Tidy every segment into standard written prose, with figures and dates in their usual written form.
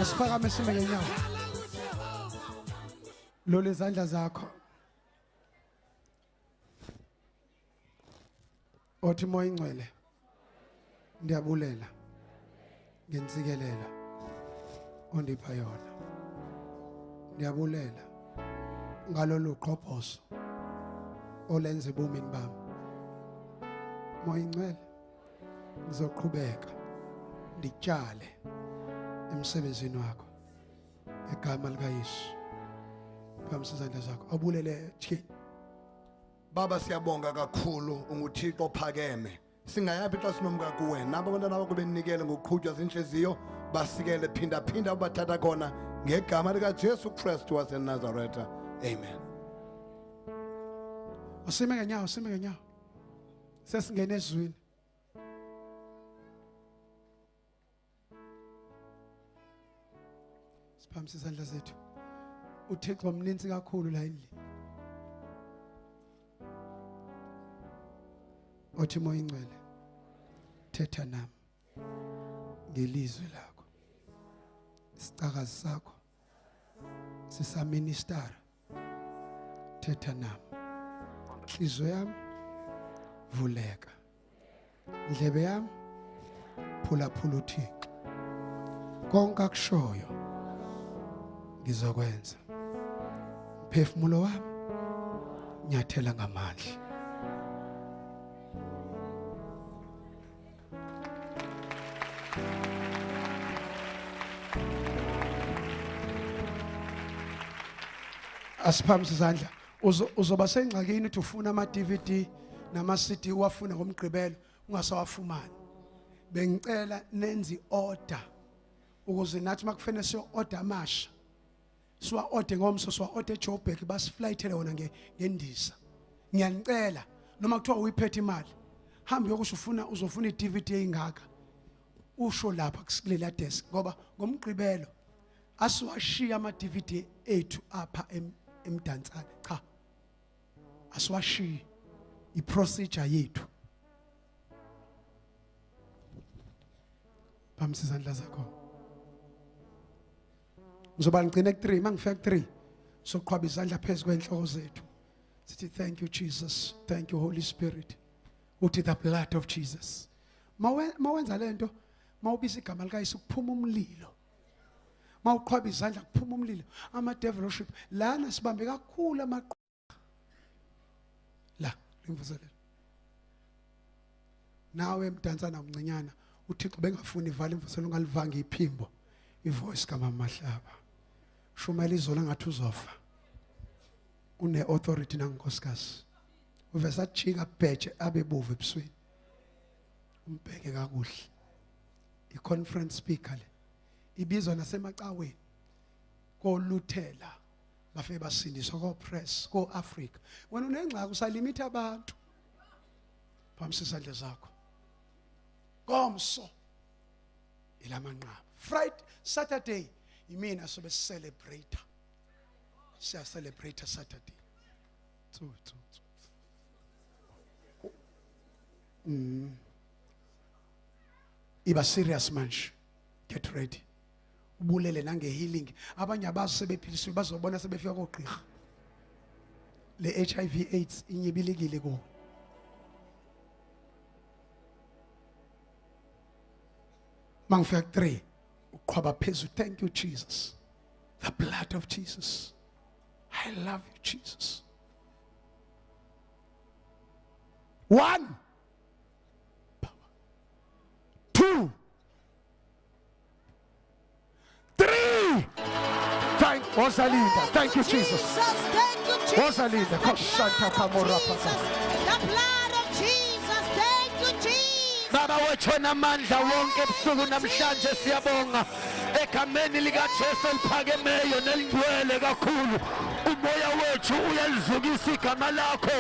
Asiphakame sime ngenyawo. Lole izandla zakho. Othi moya ingcwele. Ndiyabulela. Ngentsikelela. Ondipha yona. Ndiyabulela. Ngalolu qhophoso. Olenze ebomini bami. Moya ingcwele. Ngizoqhubeka. Nditshale emsebenzini wakho. Egama likaYesu. Phambi izandla zakho. Abulele thini. Baba siyabonga kakhulu unguThixo ophakeme. Singayapi xa sinomka kuwe. Nabo abantwana bakho benikele ngokuqhutshwa zinhliziyo basikele phinda ubathatha khona ngegama likaJesu Kristu waseNazaretha. Amen. Usime ngenyawo. Sesingena ezweni. Siphambi izandla zethu. uThixo mninzi kakhulu la endlini. Othi moya ingcwele thetha nami ngelizwi lakho. Isicakazi sakho sisaminister. Thetha nami. Inhliziyo yami vuleka. Indlebe yami phula uThixo. Konke akushoyo ngizokwenza. Phefumulo wami nyathela ngamandla. Asiphamisa izandla. Uzoba sengxakini uthi ufuna ama DVD nama CD uwafuna ngomgqibelo ungasawafumani. Bengicela nenzi order ukuze nathi makufanele siyo order amasha. Siwa order ngomso siwa order eJoburg basiflightele wona ngendiza. Ngiyanicela noma kuthiwa uyiphethe imali. Hamba yokusho uzofuna iDVD engaka. Usho lapha kusilela desk ngoba ngomgqibelo asiwashiya ama DVD ethu apha Mdantsane cha asiwashiya iprocedure yethu. Phamisa izandla zakho. Ngizoba ngicine ku3 mangifika ku3 soqhwaba izandla phezulu kwenhloko zethu. Sithi thank you Jesus, thank you Holy Spirit. Uthi the blood of Jesus. Mawenza lento mawubisa igama likaYesu kuphuma umlilo. Mawuqhwaba izandla kuphuma umlilo. Ama devilship lana sibambe kakhulu amaqhwa. La imvuselelo. Nawe Mdantsane umncinyana uThixo bengafuni ivala imvuselelo ungalivanga iphimbo. Ivoice kama Mahlaba. Shumela izola ngathi uzofa. Une authority nanginkosikazi. Uvesa chika bheje abebovu ebusweni. Umbheke kakuhle. I-conference speaker le. Ibizwa nasemacaweni. KoLuthela. Bafike basindiswa ko-press, ko-Africa. Wena unengxaki usalimit abantu. Phamisa izandla zakho. Ngomso. Ilamanqaba. Friday, Saturday. Imina sobe celebrate. Siya celebrate Saturday. Iba serious manje. Get ready. Ubulele nange healing. Abanye abazi sebephiliswe bazobona sebefika kogqirha. Le HIV AIDS inyibilikile ko. Mangifika 3 uqhwaba phezulu. Thank you Jesus. The blood of Jesus. I love you Jesus. 1 2 3. Thank Osalinda. Thank you Jesus. Thank you Jesus. Osalinda. The blood of Jesus. Baba wetshona amandla wonke ebusuku namhlanje siyabonga egameni likaJesu eliphakemeyo nelingcwele kakhulu umoya wethu uyalizukisa igama lakho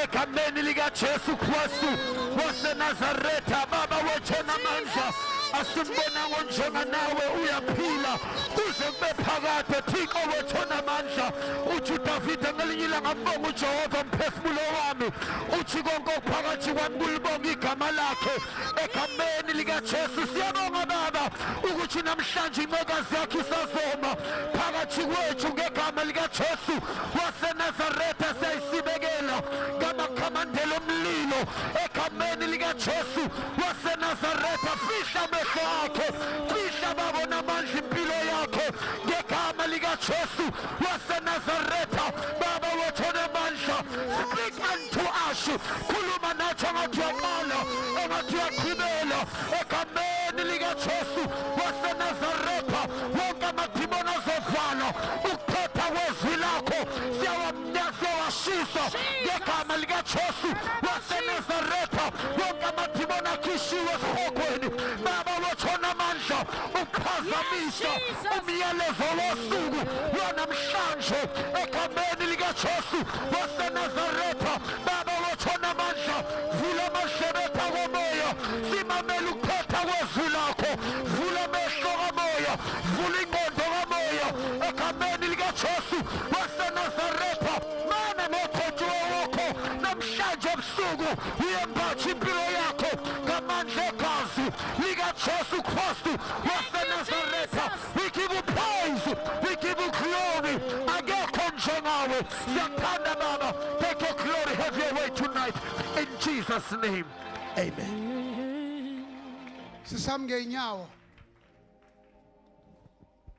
egameni likaJesu Kristu waseNazaretha. Baba wetshona amandla asimbona ngonjenga nawe uyaphila kuze kube phakade Thixo wetshona amandla uthi uDavide ngelinye ilanga mbonga uJehova mphefumulo wami uthi konke okuphakathi kwami kulibonga igama lakhe egameni likaJesu. Siyabonga Baba ukuthi namhlanje incekazi yakho isazoma phakathi kwethu ngegama likaJesu waseNazaretha. Siyayisibekela ngamakhamandela omlilo egameni likaJesu waseNazaretha. Fihla amehlo akho, fihla babona amandla impilo yakho ngegama likaJesu waseNazaretha. Baba wetshona amandla, speak unto us, khuluma nathi engathi uyaqala engathi uyaqhubela egameni likaJesu waseNazaretha. Wonke amadimoni azovala ukuphetha kwezwi lakho siyawashisa ngegama likaJesu waseNazaretha. Wonke amadimoni akhishiwe esihogweni Baba wetshona amandla ukuphazamisa umyalezo wosuku lwanamhlanje egameni likaJesu waseNazaretha. Baba wetshona amandla vula amashebetha komoya simamele ukuphetha kwezwi lakho, vula amehlo kamoya, vula ingqondo kamoya egameni likaJesu waseNazaretha. Mana noqotho wakho namhlanje ebusuku uyembatha impilo yakho ngamandla egazi likaJesu Kristu waseNazaretha. We give you praise, we give you glory. Akekho njengawe. Siyakuthanda Baba. Take your glory, have your way tonight in Jesus' name. Amen. Sisamge inyawo.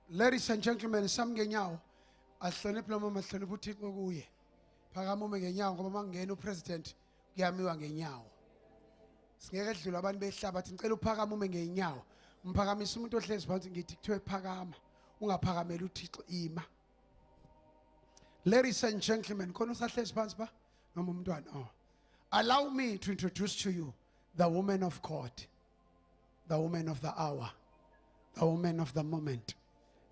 Ladies and gentlemen, samge inyawo. Ahloniphe mama, ahloniphe uThixo kuye. Phakama ume ngenyawo ngoba mangena upresident kuyamiwa ngenyawo. Singeke edlula abantu behlabathi ngicela uphakama ume ngenyawo. Mphakamisa umuntu ohlezi phansi ngithi kuthiwe phakama ungaphakamela uThixo ima. Ladies and gentlemen, khona usahlezi phansi ba noma umntwana? Oh. Allow me to introduce to you the woman of God, the woman of the hour, the woman of the moment,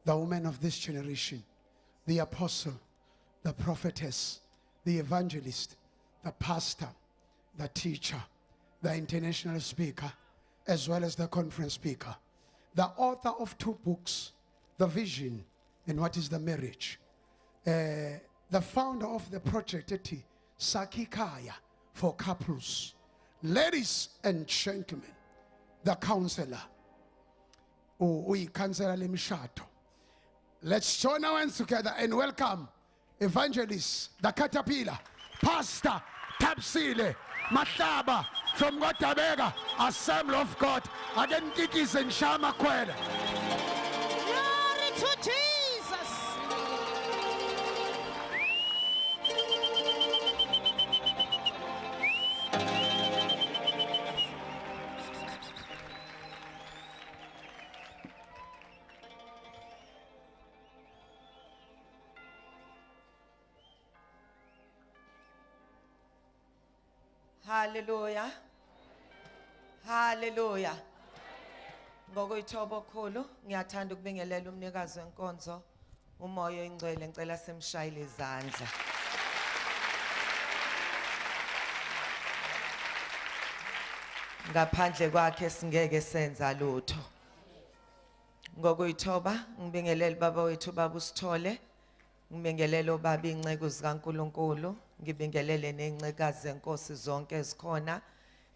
the woman of this generation, the apostle, the prophetess, the evangelist, the pastor, the teacher, the international speaker, as well as the conference speaker, the author of 2 books, The Vision and What is the Marriage, the founder of the project Sakikaya for couples. Ladies and gentlemen, the counselor, counselor Lemshato. Let's join our hands together and welcome evangelist, the caterpillar, pastor Tapsile Mahlaba from Gotabega, Assembly of God. Again, Kikis and Shama Kwele. Glory to Jesus. Hallelujah. Hallelujah. Ngokuyithoba okhulu ngiyathanda ukubingelela umnikazi wenkonzo umoya oyingcwele ngicela simshayile izandla. Ngaphandle kwakhe singeke senza lutho. Ngokuyithoba ngibingelela baba wethu baba Sithole, ngibingelela obaba inceke zikaNkuluNkulu, ngibingelele nencekazi zenkosi zonke ezikhona,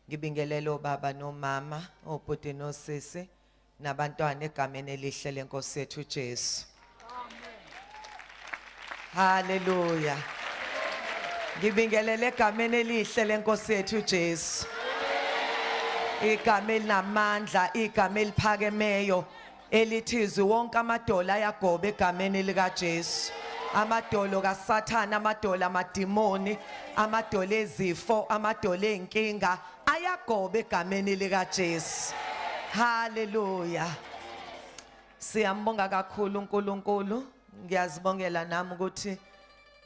ngibingelela obaba nomama, obhuti nosisi nabantwana egameni elihle lenkosi yethu uJesu. Hallelujah. Ngibingelele egameni elihle lenkosi yethu uJesu. Igama elinamandla, igama eliphakemeyo elithi wonke amadola ayagoba egameni likaJesu. Amadolo kaSathana, amadola amadimoni, amadola ezifo, amadola enkinga ayagoba egameni likaJesu. Hallelujah. Siyambonga kakhulu uNkulunkulu. Ngiyazibongela nami ukuthi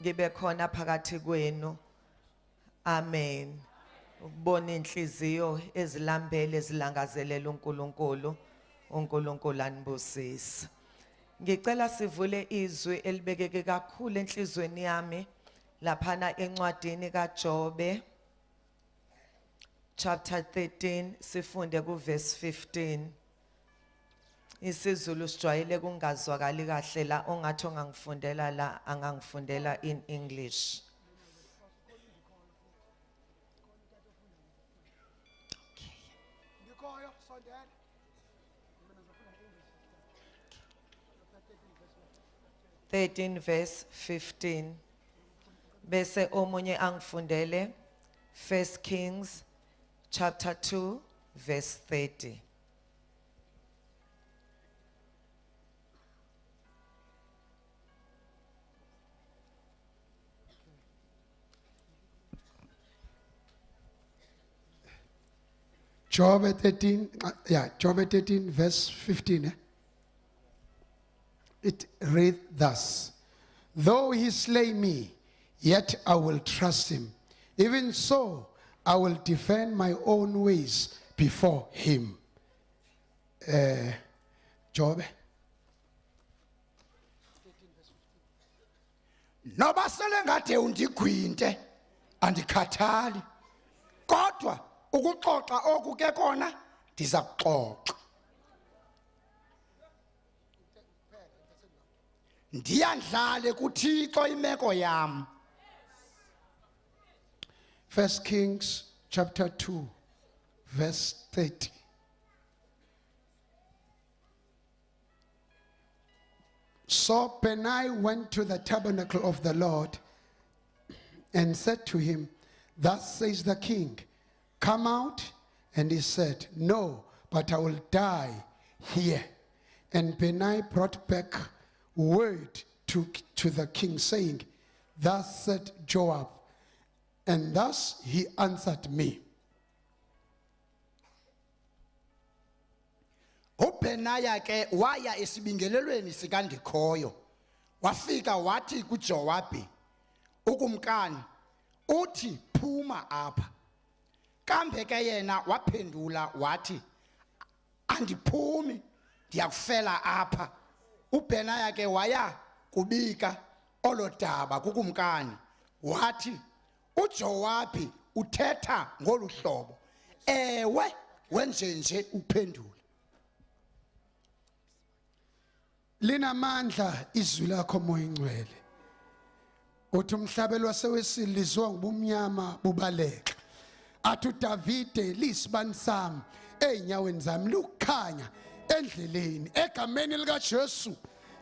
ngibe khona phakathi kwenu. Amen. ukubona inhliziyo ezilambele ezilangazelela uNkulunkulu anibusise. Ngicela sivule izwi elibekeke kakhulu enhlizweni yami laphana encwadini kaJobe chapter 13 sifunde ku verse 15. IsiZulu sijwayele kungazwakali kahle la ongathi ongangifundela la angangifundela in English. Ndikhoyo sondela. 13 verse 15. Bese omunye angifundele 1 Kings chapter 2 verse 30. Job 13, Job 13 verse 15. It reads thus: though he slay me, yet I will trust him. Even so, I will defend my own ways before him. Job. Noba sele ngade undigwinte andikhathali kodwa ukuxoxa okuke kona ndiza kuxoxa. Ndiyandlale kuThixo imeko yam. 1 Kings chapter 2 verse 30. So Benai went to the tabernacle of the Lord and said to him, thus says the king, come out. And he said, no, but I will die here. And Benai brought back word to the king, saying, thus said Joab, and thus he answered me. uBenaya ke waya esibingelelweni sikandikhoyo wafika wathi kuJowabi ukumkani uthi phuma apha kambe ke yena waphendula wathi andiphumi ndiyakufela apha. uBenaya ke waya kubika olodaba kukumkani wathi uJowabi uthetha ngolu hlobo ewe wenjenje uphendula. Linamandla izwi lakho moya ingcwele. Uthi umhlabelo wasewesilizwa ngubumnyama bubaleka. Athi uDavide lisibani sami einyaweni zami lukhanya endleleni egameni lika Jesu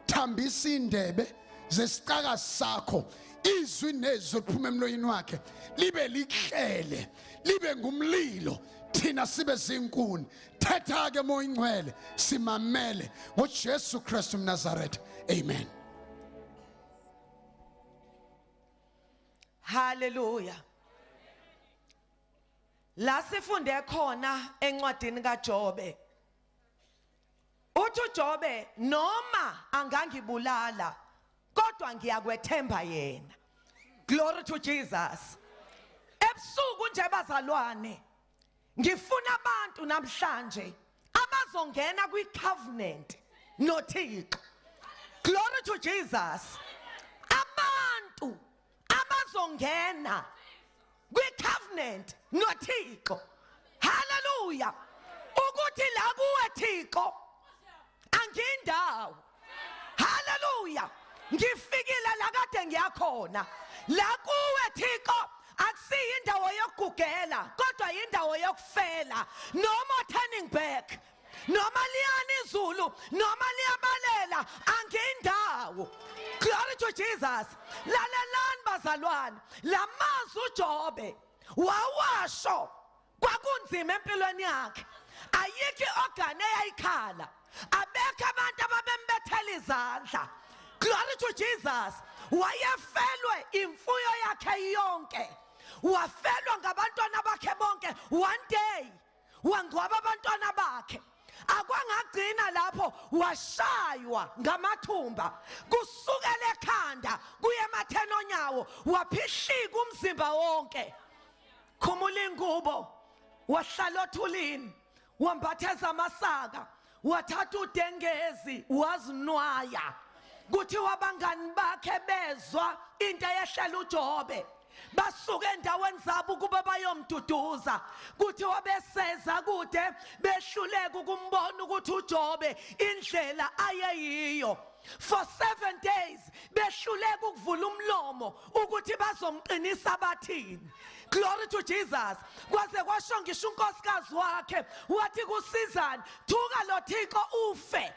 thambisa indebe zesicaka sakho izwi nezwi liphuma emloyeni wakhe libe lihlele libe ngumlilo thina sibe zinkuni. Thetha ke moya ingcwele simamele ngoJesu Kristu mNazaretha. Amen. Hallelujah. La sifunde khona encwadini kaJobe. Uthi uJobe noma angangibulala kodwa ngiyakwethemba yena. Glory to Jesus. Ebusuku nje bazalwane ngifuna abantu namhlanje abazongena kwicovenant noThixo. Glory to Jesus. Abantu abazongena kwicovenant noThixo. Hallelujah. Ukuthi la kuwe Thixo angindawo. Hallelujah. Ngifikile la kade ngiyakhona. La kuwe Thixo akusiyo indawo yokugugela kodwa indawo yokufela. No more turning back. Noma liyana izulu noma liyabalela angindawo. Glory to Jesus. Lalelani bazalwane lamazwi uJobe wawasho kwakunzima empilweni yakhe. Ayikho iorgan eyayikhala. Abekho abantu ababembethela izandla. Glory to Jesus. Wayefelwe imfuyo yakhe yonke. Wafelwa ngabantwana bakhe bonke. One day wangcwaba abantwana bakhe. Akwangagcina lapho washaywa ngamathumba kusukela ekhanda kuye ematheni onyawo waphihlika umzimba wonke. khumula ingubo wahlala othulini wambatheza amasaka wathatha udengezi wazinwaya kuthi wabangani bakhe bezwa into eyehlela uJobe basuka endaweni zabo ukuba bayomduduza kuthi wabeseza kude behluleka ukumbona ukuthi uJobe indlela ayeyiyo for 7 days behluleka ukuvula umlomo ukuthi bazomqinisa bathini. Glory to Jesus. Kwaze kwasho ngisho unkosikazi wakhe wathi kusizani thuka lo Thixo ufe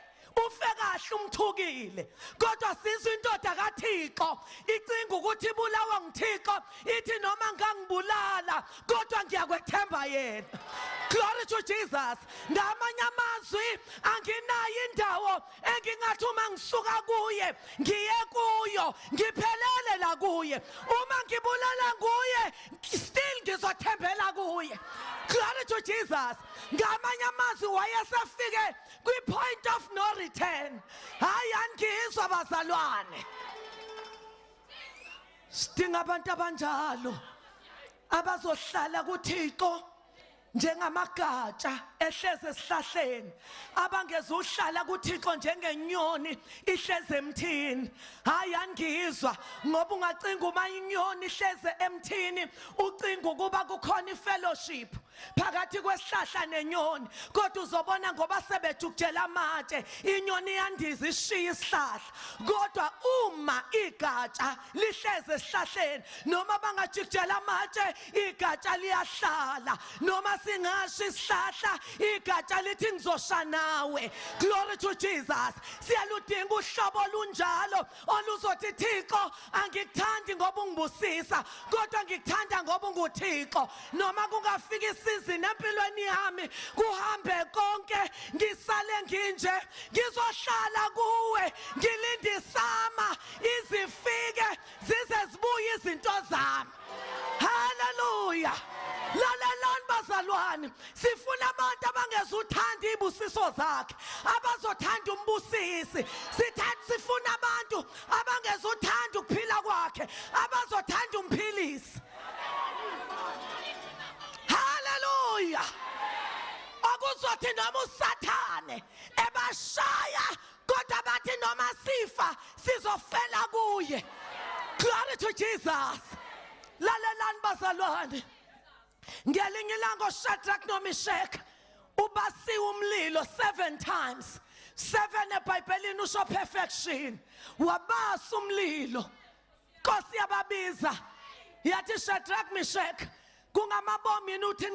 kahle umthukile kodwa sizwe indoda kaThixo icinga ukuthi ibulawa nguThixo ithi noma ngangibulala kodwa ngiyakwethemba yena. Glory to Jesus. Ngamanye amazwi anginayo indawo engingathi uma ngisuka kuye ngiye kuyo ngiphelele la kuye uma ngibulala kuye still ngizothembela kuye. Glory to Jesus. Ngamanye amazwi wayesafike kwi-point of no return. Hayi angizwa bazalwane. Sidinga abantu abanjalo abazohlala kuThixo njengamagatsha ehleze esihlahleni abangezuhlala kuThixo njengenyoni ihleze emthini. Hayi angizwa ngoba ungacinga uma inyoni ihleze emthini ucinga ukuba kukhona ifellowship phakathi kwesihlahla nenyoni kodwa uzobona ngoba sebejukjela amatshe inyoni yandiza ishiya isihlahla kodwa uma igatsha lihleze esihlahleni noma bangajukjela amatshe igatsha liyahlala noma singasho isihlahla igatsha lithi ngizosha nawe. Glory to Jesus. Siyaludinga uhlobo olunjalo oluzothi Thixo angikuthandi ngoba ungibusisa kodwa ngikuthanda ngoba unguThixo noma kungafika isizini empilweni yami kuhambe konke ngisale nginje ngizohlala kuwe ngilinde isama izifike zize zibuye izinto zami. Hallelujah. Lalelani bazalwane sifuna abantu abangezuthanda ibusiso zakhe abazothanda umbusisi sifuna abantu abangezuthanda ukuphila kwakhe abazothanda umphilisi. Hallelujah. Akuzothi noma uSathane ebashaya kodwa bathi noma sifa sizofela kuye. Glory to Jesus. Lalelani bazalwane ngelinye ilanga uShadrach noMeshach ubasiwe umlilo 7 times. 7 eBhayibhelini usho perfection. Wabasa umlilo. Nkosi yababiza yathi Shadrach Meshach kungamabomu yini uthi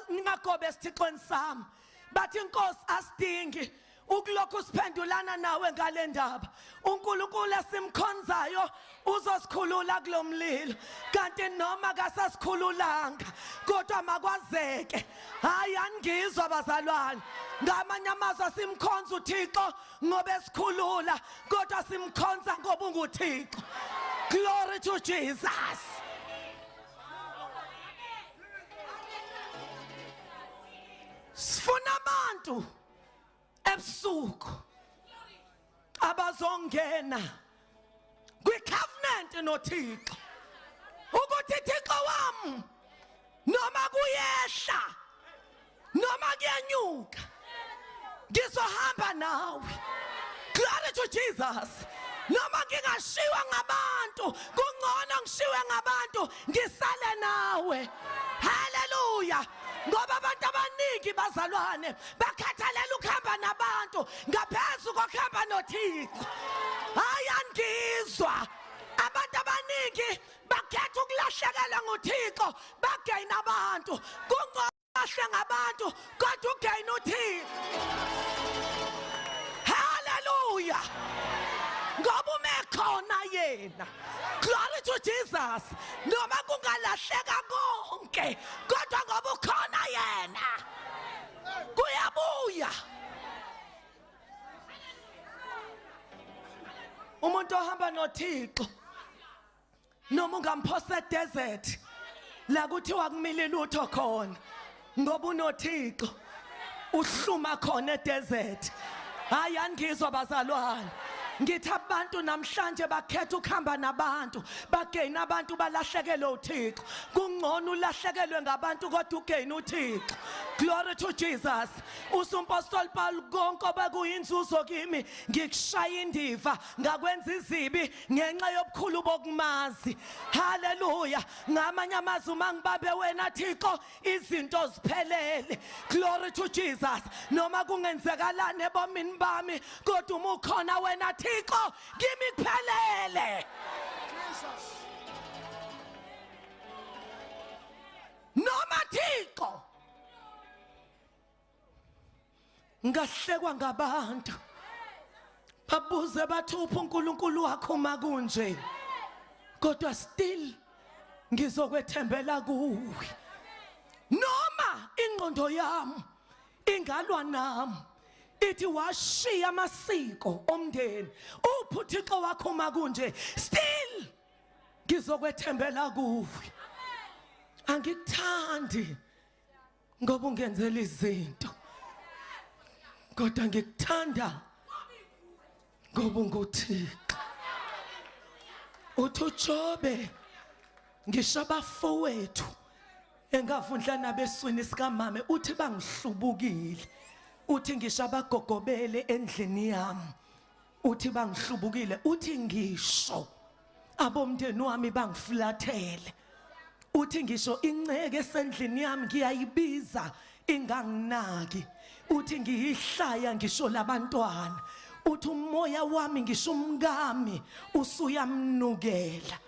ningagobe esithixweni sami. Bathi inkosi asidingi ukulokhu siphendulana nawe ngale ndaba. uNkulunkulu esimkhonzayo uzosikhulula kulomlilo kanti noma kasasikhululanga kodwa makwazeke. Hayi angizwa bazalwane ngamanye amazwi simkhonza uThixo ngoba esikhulula kodwa simkhonza ngoba unguThixo. Glory to Jesus. Sifuna abantu ebusuku abazongena kwi-covenant noThixo ukuthi Thixo wami noma kuyehla noma kuyanyuka ngizohamba nawe. Glory to Jesus. Noma ngingashiwa ngabantu kungcono ngishiwe ngabantu ngisale nawe. Hallelujah. Ngoba abantu abaningi bazalwane bakhathalela ukuhamba nabantu ngaphezulu kokuhamba noThixo. Hayi angizwa abantu abaningi bakhetha ukulahlekelwa nguThixo bagaina abantu kungahle ngabantu kodwa ugaina uThixo. Hallelujah. Ngoba umekhona yena. Glory to Jesus. Noma kungalahleka konke kodwa ngoba ukhona yena kuyabuya. Umuntu ohamba noThixo noma ungamphosa desert la kuthiwa kumile lutho khona ngoba unoThixo uhluma khona desert. Hayi angizwa bazalwane Ngithi abantu namhlanje bakhetha ukuhamba nabantu bagain abantu balahlekelwe uThixo kungcono ulahlekelwe ngabantu kodwa ugain uThixo. Glory to Jesus. Usumpostoli Paul konke obekuyinzuzo kimi ngikushaya indiva ngakwenza izibi ngenxa yobukhulu bokumazi. Hallelujah. Ngamanye amazwi mangibambe wena Thixo izinto ziphelele. Glory to Jesus. Noma kungenzekalane ebomini bami kodwa uma ukhona wena Thixo kimi kuphelele. Jesus. Noma Thixo ngahlekwa ngabantu babuze bathupha uNkulunkulu wakho makunje kodwa still ngizokwethembela kuwe noma ingqondo yami ingalwa nami ithi washiya amasiko omndeni uPhuthixo wakho makunje still ngizokwethembela kuwe. Angikuthandi ngoba ungenzela izinto kodwa ngikuthanda ngoba unguThixo. Uthi uJobe ngisho abafowethu engavundla nabeswini sikamama uthi bangihlubukile. Uthi ngisho abagogobele endlini yami uthi bangihlubukile. Uthi ngisho abomndeni wami bangiflathele. Uthi ngisho inceke esendlini yami ngiyayibiza inganginaki. Uthi ngiyihlaya ngisho labantwana. Uthi umoya wami ngisho umngami usuyamnukela.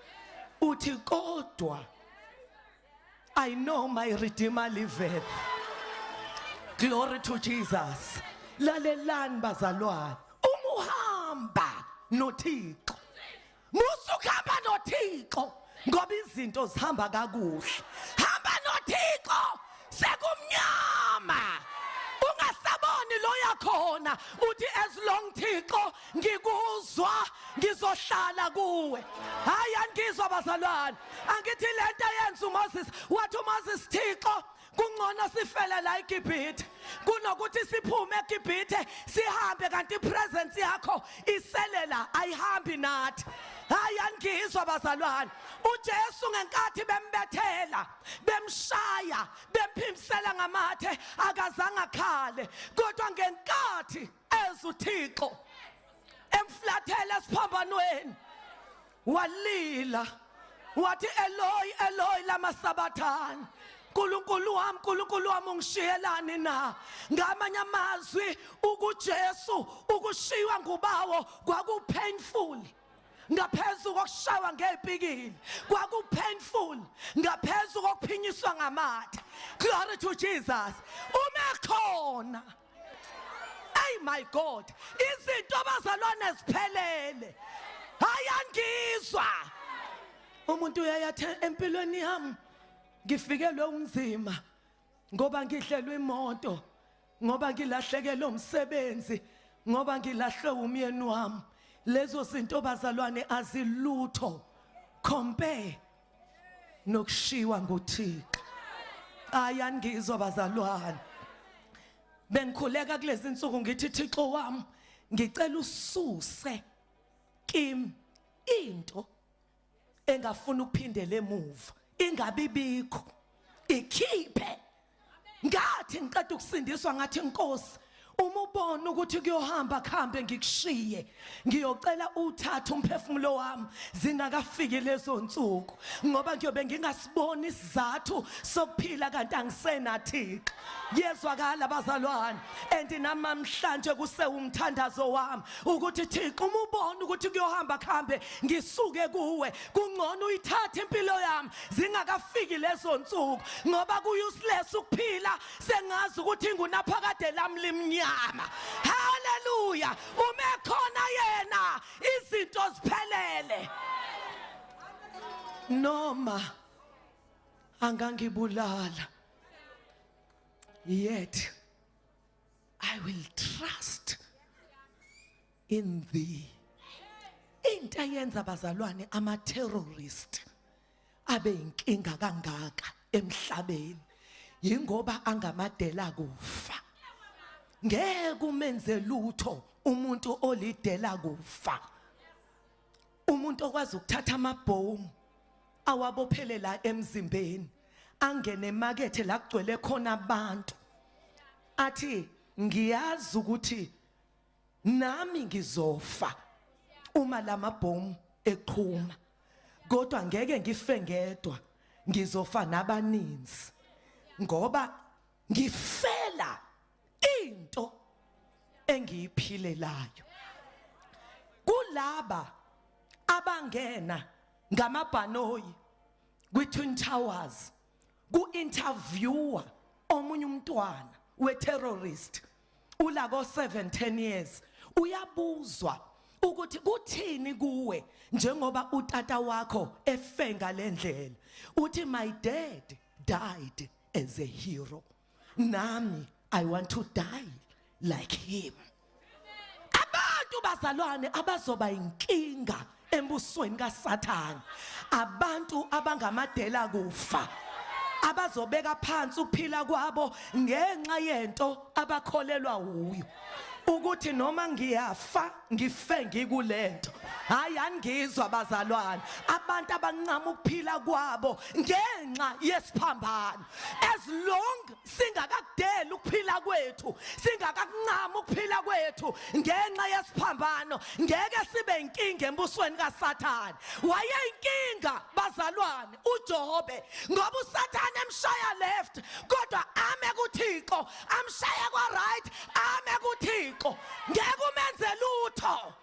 Uthi kodwa I know my Redeemer liveth. Glory to Jesus. Lalelani bazalwane. Umuhamba noThixo. Musukhamba noThixo ngoba izinto zihamba kakuhle. Hamba noThixo sekumnyama. Ungasaboni lo yakhona uthi as long Thixo ngikuzwa ngizohlala kuwe. Hayi angizwa bazalwane. Angithi lento yenza uMoses wathi uMoses Thixo kungcono sifele la eGibhithe kunokuthi siphume eGibhithe sihambe kanti ipresence yakho iselela ayihambi nathi. Hayi angizwa bazalwane. uJesu ngenkathi bembethela bemshaya bemphimisela ngamathe akazange akhale kodwa ngenkathi ezuThixo emflathela esiphambanweni walila wathi Eloi Eloi lama sabathani. Nkulunkulu wami ungishiyelani na? Ngamanye amazwi ukuJesu ukushiywa ngubawo kwaku painful. Ngaphezulu kokushawa ngezipikili kwaku painful ngaphezulu kokuphinyiswa ngamathe. Glory to Jesus. Umekhona. Hey my God, izinto abazalwane ziphelele. Hayangizwa. Umuntu uyayathe empilweni yami ngifikelwe unzima ngoba ngihlelwe imoto ngoba ngilahlekelwe umsebenzi ngoba ngilahlwe umyeni wami. Lezo zinto bazalwane azilutho compare nokushiwa nguThixo. Ayangizwa bazalwane. Bengikhuleka kulezi insuku ngithi Thixo wami ngicela ususe kimi into engafuna ukuphindela emuva ingabibikho ikhiphe. Ngathi ngiqeda ukusindiswa ngathi Nkosi uma ubona ukuthi kuyohamba khambe ngikushiye ngiyocela uthatha umphefumulo wami zingakafiki lezo nsuku ngoba ngiyobe ngingasiboni isizathu sokuphila kanti angisena Thixo. Yezwakala bazalwane and namhlanje kuse umthandazo wami ukuthi Thixo uma ubona ukuthi kuyohamba khambe ngisuke kuwe kungcono uyithathe impilo yami zingakafiki lezo nsuku ngoba kuyuseless ukuphila sengazi ukuthi ngunaphakade lami limnyama. Hallelujah. Umekhona yena izinto ziphelele. Noma angangibulala yet I will trust in thee. Into yenza abazalwane ama terrorist abe inkinga kangaka emhlabeni yingoba angamadela kufa. Ngeke umenze lutho umuntu olidela kufa, umuntu okwazi ukuthatha amabhomu awabophele la emzimbeni angene emakethe la kugcwele khona abantu athi ngiyazi ukuthi nami ngizofa uma lamabhomu eqhuma, kodwa ngeke ngife ngedwa, ngizofa nabaninzi ngoba ngifela into engiyiphilelayo. Kulaba abangena ngamabhanoyi kwi-Twin Towers ku-interviewer omunye umntwana we-terrorist ula ko 7-10 years, uyabuzwa ukuthi kuthini kuwe njengoba utata wakho efenga lendlela, uthi my dad died as a hero, nami I want to die like him. Abantu bazalwane abazoba inkinga embusweni kaSathane, abantu abangamadela kufa, abazobeka phansi ukuphila kwabo ngenxa yento abakholelwa uyo, ukuthi noma ngiyafa ngife ngikulento. Hayi angizwa bazalwane, abantu abancama ukuphila kwabo ngenxa yesiphambano. As long singakadeli ukuphila kwethu, singakancama ukuphila kwethu ngenxa yesiphambano, ngeke sibe inkinga embusweni kaSathane. Wayeyinkinga bazalwane uJobe ngoba uSathane emshaya left, kodwa ame kuThixo, amshaya kwa right, ame kuThixo, ngeke umenze lutho.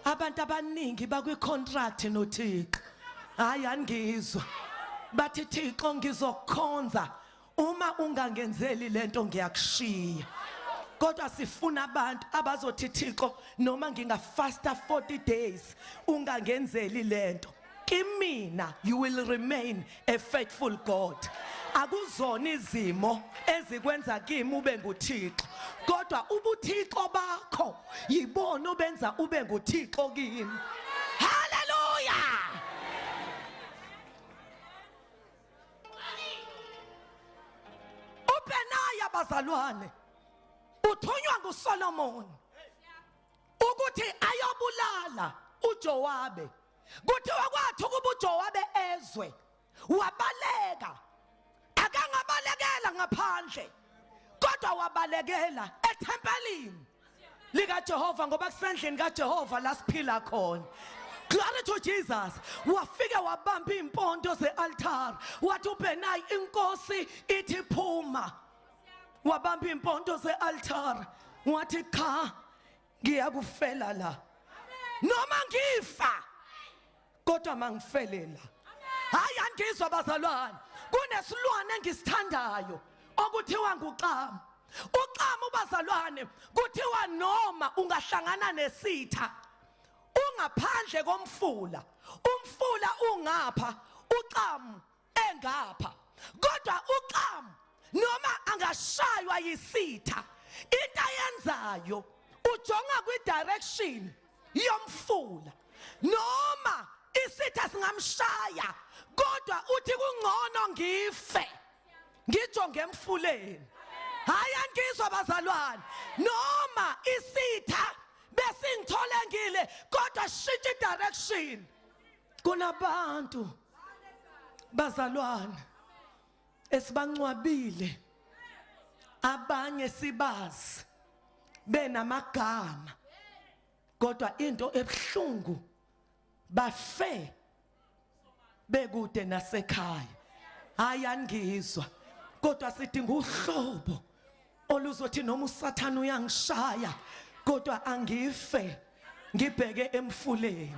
Abantu abaningi bakwi-contract noThixo, hayi angizwa, bathi Thixo ngizokukhonza uma ungangenzeli lento ngiyakushiya. Kodwa sifuna abantu abazothi Thixo noma ngingafasta 40 days ungangenzeli lento, kimina you will remain a faithful God. Akuzona izimo ezikwenza kimi ube nguThixo, kodwa ubuthixo bakho yibona obenza ube nguThixo kimi. Hallelujah. Ubenaya bazalwane uthunywa nguSolomon ukuthi ayobulala uJowabe. Kuthiwa kwathi ukuba uJowabe ezwe wabaleka, akangabalekela ngaphandle kodwa wabalekela ethempelini likaJehova, ngoba kusendlini kaJehova la siphila khona. Glory to Jesus. Wafika wabamba impondo ze-altar, wathi uBenayi inkosi ithi phuma. Wabamba impondo ze-altar, wathi cha ngiyakufela la, noma ngifa kodwa mangifelela. Hayi angizwa bazalwane, kunesilwane engisithandayo okuthiwa nguqama. Uqama ubazalwane kuthiwa noma ungahlangana nesitha ungaphandle komfula, umfula ungapha, uqama engapha, kodwa uqama noma angashaywa yisitha, into ayenzayo ujonga kwi-direction yomfula. Noma isitha singamshaya, kodwa uthi kungcono ngife ngijonge emfuleni. Hayi angizwa bazalwane, noma isitha besingithole ngile, kodwa shift i-direction. Kunabantu bazalwane esibancwabile, abanye sibazi benamagama, kodwa into ebuhlungu bafe bekude nasekhaya. Hayi angizwa, kodwa sidinga uhlobo oluzothi noma uSathane uyangishaya kodwa angife ngibheke emfuleni.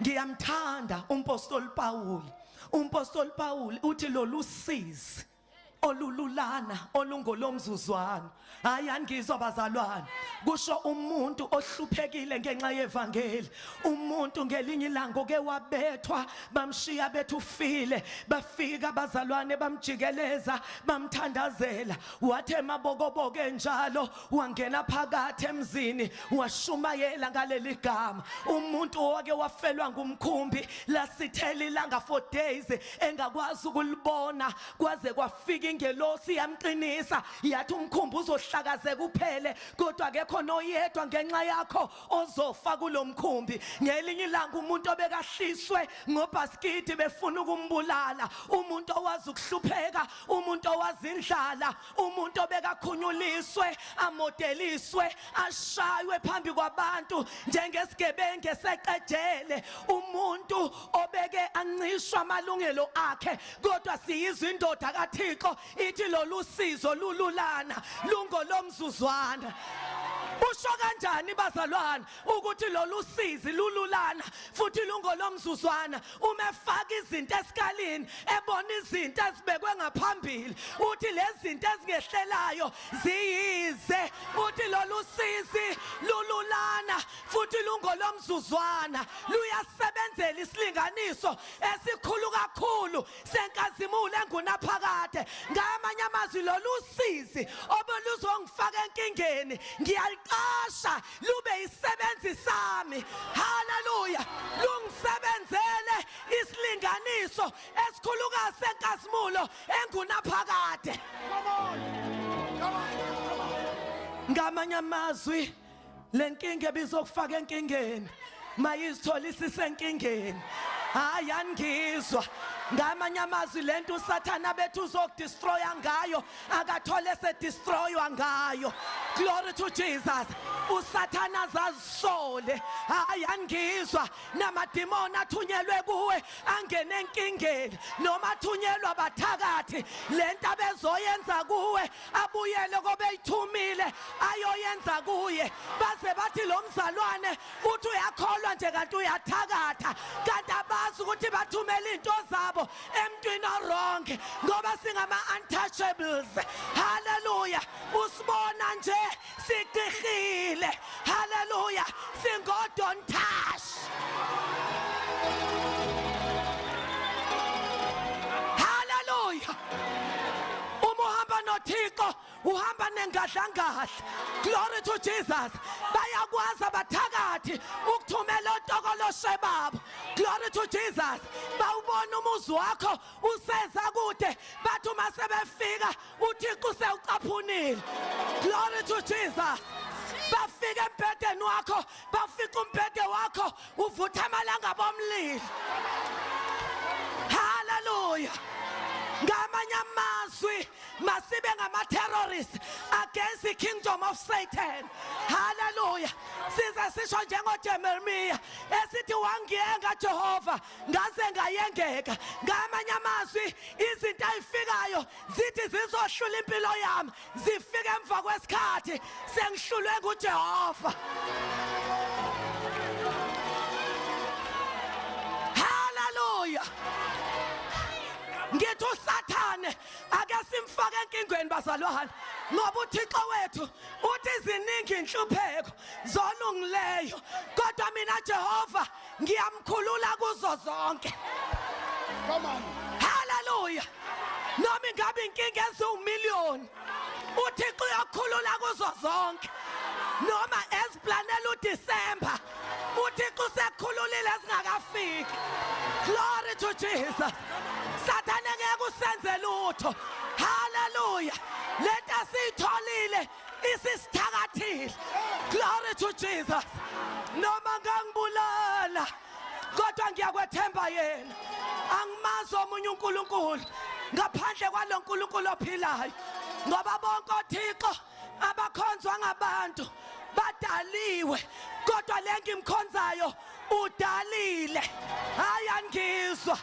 Ngiyamthanda umpostoli Pawuli. Umpostoli Pawuli uthi lolu sizi olululana olungolomzuzwana. Hayi angizwa bazalwane, kusho umuntu ohluphekile ngenxa yevangeli. Umuntu ngelinye ilanga oke wabethwa, bamshiya bethu ufile, bafika bazalwane bamjikeleza, bamthandazela, wathe mabokoboke njalo wangena phakathi emzini washumayela ngaleli gama. Umuntu owake wafelwa ngumkhumbi lasithela ilanga for days engakwazi ukulibona kwaze kwafika ingelosi yamqinisa yathi umkhumbi uzohlakazeka kuphele kodwa akekho noyedwa ngenxa yakho ozofa kulomkhumbi. Ngelinye ilanga umuntu obekahliswe ngobhaskidi befuna ukumbulala, umuntu owazi ukuhlupheka, umuntu owazi indlala, umuntu obekakhunyuliswe, amodeliswe, ashaywe phambi kwabantu njengesigebengu eseqedele, umuntu obeke ancishwa amalungelo akhe, kodwa siyizwa indoda kaThixo ithi lolu sizo lululana lungolomzuzwana. Usho kanjani bazalwane ukuthi lolu sizi lululana futhi lungolomzuzwana? Uma efaka izinto esikalini ebona izinto ezibekwe ngaphambili uthi lezi zinto ezingehlelayo ziyize, uthi lolu sizi lululana futhi lungolomzuzwana, luyasebenzela isilinganiso esikhulu kakhulu senkazimulo engunaphakade. Ngamanye amazwi lolu sizi obeluzongifaka enkingeni ngiyaqasha lube isebenzi sami. Haleluya, lungisebenzele isilinganiso esikhulukazi senkazimulo engunaphakade. Ngamanye amazwi lenkinga ebizokufaka enkingeni mayizithola isisenkingeni, hayi angizwa. Ngamanye amazwi lento uSathana bethu uzokudestroya ngayo akathole sedestroywa ngayo. Glory to Jesus. uSathana azazisole, hayi angizwa. Namadimoni athunyelwe kuwe angene enkingeni noma athunyelwa abathakathi, lento abezoyenza kuwe abuyele kobeyithumile ayoyenza kuye, baze bathi lo mzalwane uthi uyakholwa nje kanti uyathakatha, kanti abazi ukuthi bathumela into zabo emntwini oronke ngoba singama untouchables. Haleluya, usibona nje siqihile. Haleluya, singodon touch. Haleluya, umuhamba noThixo uhamba nengadlangadla. Glory to Jesus. Bayakwazi abathakathi ukuthumela otokoloshwe babo. Glory to Jesus. Bawubona umuzi wakho useza kude, bathi uma sebefika uThixo usewucaphunile. Glory to Jesus. Bafika embhedeni wakho, bafika umbhede wakho uvutha amalanga bomlilo. Hallelujah. Ngamanye amazwi masibe ngama-terrorists against the kingdom of Satan. Hallelujah. Siza sisho njengoJeremiya esithi wangiyenga Jehova ngaze ngayengeka. Ngamanye amazwi izinto ayifikayo zithi zizohlula impilo yami zifike emva kwesikhathi sengihlulwe nguJehova. Hallelujah. Ngithi uSathane ake simfake enkingweni bazalwane, ngoba uThixo wethu uthi ziningi inhlupheko zolungileyo kodwa mina Jehova ngiyamkhulula kuzo zonke. Come on. Hallelujah. Noma ingabe inkinga eziwumiliyoni uThixo uyakhulula kuzo zonke. Noma esiplanela uDisemba uThixo usekhululile ezingakafiki. Glory to Jesus. Sathane ngeke usenze lutho. Hallelujah. Let us siyitholile isisithakathile. Glory to Jesus. Noma ngangibulala kodwa ngiyakwethemba yena. Angimazi omunye uNkulunkulu ngaphandle kwalo nkulunkulu ophilayo, ngoba bonke oThixo abakhonzwa ngabantu badaliwe, kodwa lengimkhonzayo udalile. Hayi angizwa.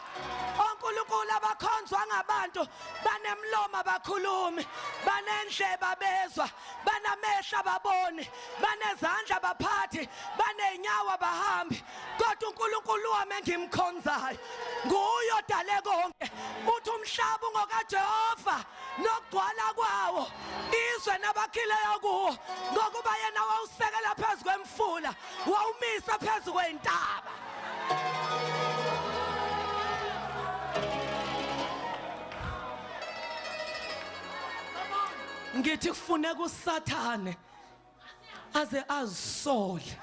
Onkulunkulu abakhonzwa ngabantu banemlomo abakhulumi, banendlebe abezwa, banamehlo ababoni, banezandla abaphathi, banenyawo abahambi, kodwa uNkulunkulu wami engimkhonzayo nguye odale konke. Uthi umhlaba ungokaJehova nokugcwala kwawo, izwe nabakhileyo kuwo, ngokuba yena wawusekela phezu kwemfula wawumisa phezu kwentaba. Ngithi kufuneka uSathane aze azisole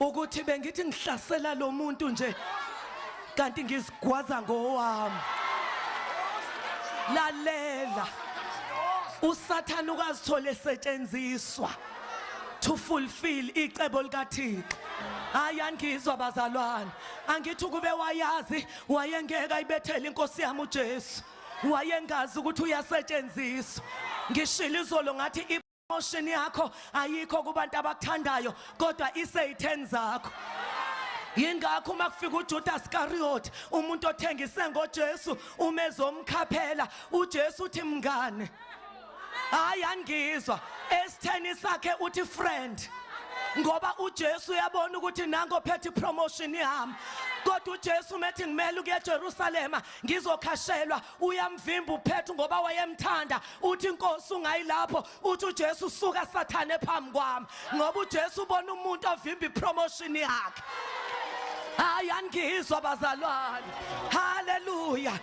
ukuthi bengithi ngihlasela lo muntu nje kanti ngizigwaza ngowami. lalela uSathane ukazithola esetshenziswa to fulfill icebo likaThixo. Ayangizwa bazalwane, angithi kube wayazi wayengeka ibethele inkosi yami uJesu, wayengazi ukuthi uyasetshenziswa. Ngishilo izolo ngathi ipromotion yakho ayikho kubantu abakuthandayo kodwa iseyitheni zakho. Yingakho uma kufika uJudas Iscariot, umuntu othengise ngoJesu, umezomkhaphela, uJesu uthi mngane. Hayi angizwa, esitheni sakhe uthi friend. Ngoba uJesu uyabona ukuthi nango phethe promotion yami. Kodwa uJesu methi ngimele ukuya eJerusalem ngizokhashelwa, uyamvimba uphethe ngoba wayemthanda. Uthi inkosi ungayilapho, uthi uJesu suka Sathane phambi kwami. Ngoba uJesu ubona umuntu ovimba ipromotion yakhe. Hayi angizwa bazalwane. Hallelujah.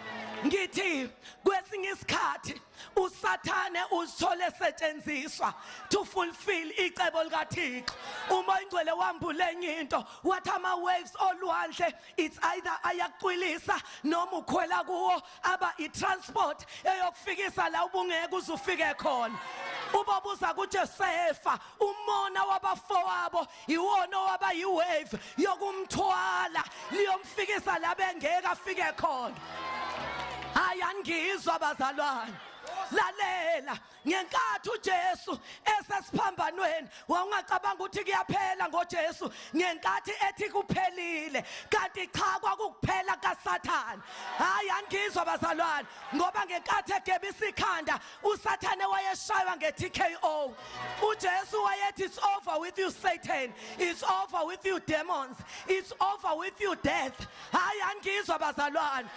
Ngithi kwesinye isikhathi uSathane uzithola esetshenziswa to fulfill icebo likaThixo. Umoya ingcwele wambule enye into, wathi ama waves olwandle it's either ayaqwilisa noma ukhwela kuwo aba itransport eyokufikisa la ubungeke uzufike khona. Ubabuza kuJosefa, umona wabafowabo iwona waba yiwave yokumthwala liyomfikisa la bengeke afike khona. Ayangizwa bazalwane. Lalela, ngenkathi uJesu esesiphambanweni wawungacabanga ukuthi kuyaphela ngoJesu, ngenkathi ethi kuphelile kanti cha kwakukuphela kaSathane. Hayi angizwa bazalwane, ngoba ngenkathi egebisa ikhanda uSathane wayeshaywa ngeTKO. uJesu wayethi it's over with you Satan, it's over with you demons, it's over with you death. Hayi angizwa bazalwane,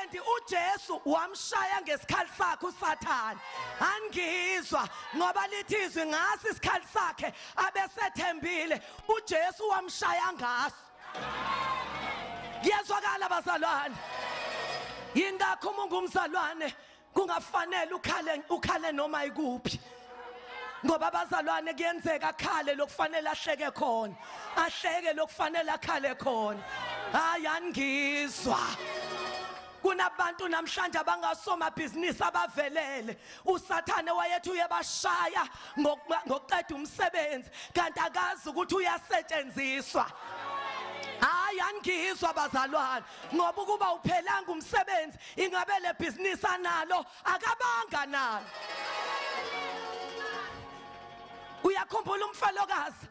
and uJesu wamshaya ngesikhali sakhe uSathane. Angizwa ngoba lithizwe ngasi isikhali sakhe abesethembile uJesu wamshaya ngaso. Yezwakala bazalwane, yingakho ungumzalwane kungafanele ukhale noma ikuphi. Ngoba bazalwane kuyenzeka khale lokufanele ahleke khona, ahleke lokufanele akhale khona. Hayi angizwa. Kunabantu namhlanje abangasoma business abavelele. uSathane wayethi uyabashaya ngokuqeda umsebenzi kanti akazi ukuthi uyasetshenziswa. Hayi angizwa bazalwane, ngoba kuba uphelanga umsebenzi ingabe le business analo akabanga nalo. Uyakhumbula umfelokazi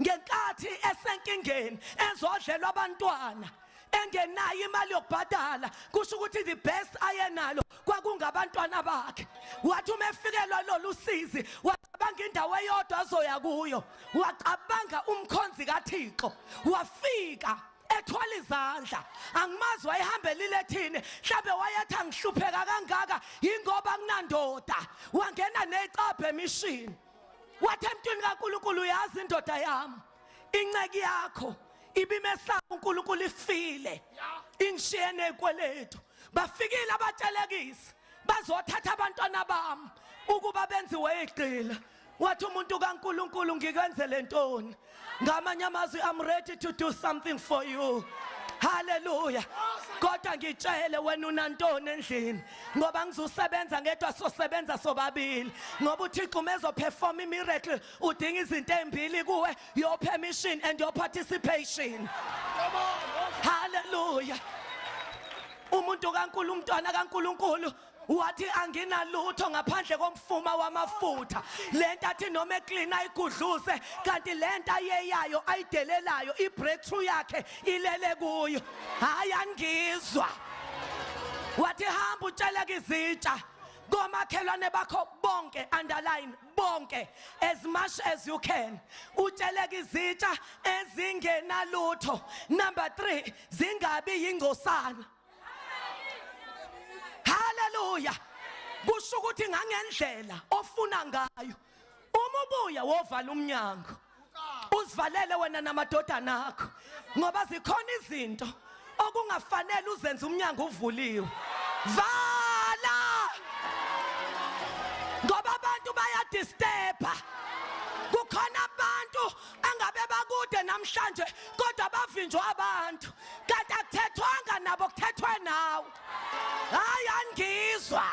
ngenkathi esenkingeni ezodlelwa abantwana engenayo imali yokubhadala, kusho ukuthi the best ayenalo kwakungabantwana bakhe. Wathi umefikelwa lolu sizi wacabanga indawo eyodwa azoya kuyo, wacabanga umkhonzi kaThixo, wafika ethwala izandla. Angimazi wayehambelile thini, mhlawumbe wayethi angihlupheka kangaka yingoba kunandoda. Wangena necaphe emishini, wathi emntwini kaNkulunkulu, uyazi indoda yami inceki yakho ibimesaba uNkulunkulu ifile ingishiye nekweletu. Bafikile abatshelekisi bazothatha abantwana bami ukuba benziwe igqila. Wathi umuntu kaNkulunkulu, ngikwenzele ntoni? Ngamanye amazwi, I'm ready to do something for you. Hallelujah. Kodwa ngitshele wena unantoni endlini, ngoba ngizosebenza ngedwa, sosebenza sobabili. Ngoba uThixo mezo perform miracle udinga izinto ezimbili kuwe, your permission and your participation. Hallelujah. Umuntu kaNkulunkulu, umntwana kaNkulunkulu wathi anginalutho ngaphandle komfuma wamafutha. Lento athi noma ecleana igudluze, kanti lento ayeyayo ayidelelayo ibreakthrough yakhe ilele kuyo. Hayi angizwa. Wathi hamba utsheleke izitsha komakhelwane bakho bonke, underline bonke, as much as you can. Utsheleke izitsha ezingenalutho. Number 3, zingabi yingcosana. Hallelujah. Kusho ukuthi ngangendlela ofuna ngayo. Uma ubuya wovala umnyango, uzivalele wena namadodana akho, ngoba zikhona izinto okungafanele uzenze umnyango uvuliwe. Vala, ngoba abantu bayadisturba. Kukhona abantu angabe bakude namhlanje kodwa bavinjwa abantu, kanti akuthethwanga nabo, kuthethwe nawe. Hayi angizwa.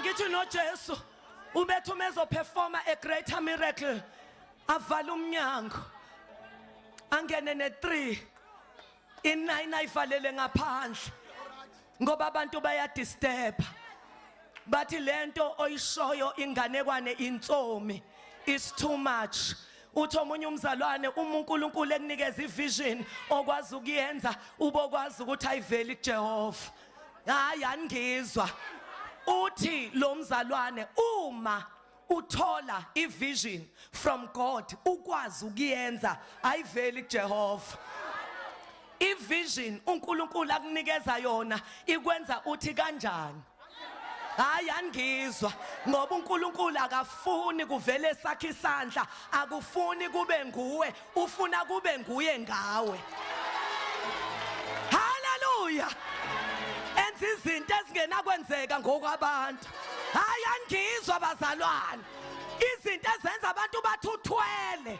Angithi no Jesu ubethu mezo performa a greater miracle avala umnyango angene ne3 in9 ayivalele ngaphandle ngoba abantu baya disturb bathi lento oyishoyo inganekwane intsomi is too much uthi omunye umzalwane uNkulunkulu ekunikeza ivision okwazi ukuyenza ubokwazi ukuthi ayiveli kuJehova hayi angizwa uthi lo mzalwane uma uthola ivision from God ukwazi ukuyenza ayiveli kuJehova ivision uNkulunkulu akunikeza yona ikwenza uthi kanjani hayi angizwa ngoba uNkulunkulu akafuni kuvele sakhe isandla akufuni kube nguwe ufuna kube nguye ngawe haleluya enza izinto ezingena kwenzeka ngokwabantu hayi angizwa bazalwane izinto ezenza abantu bathuthwele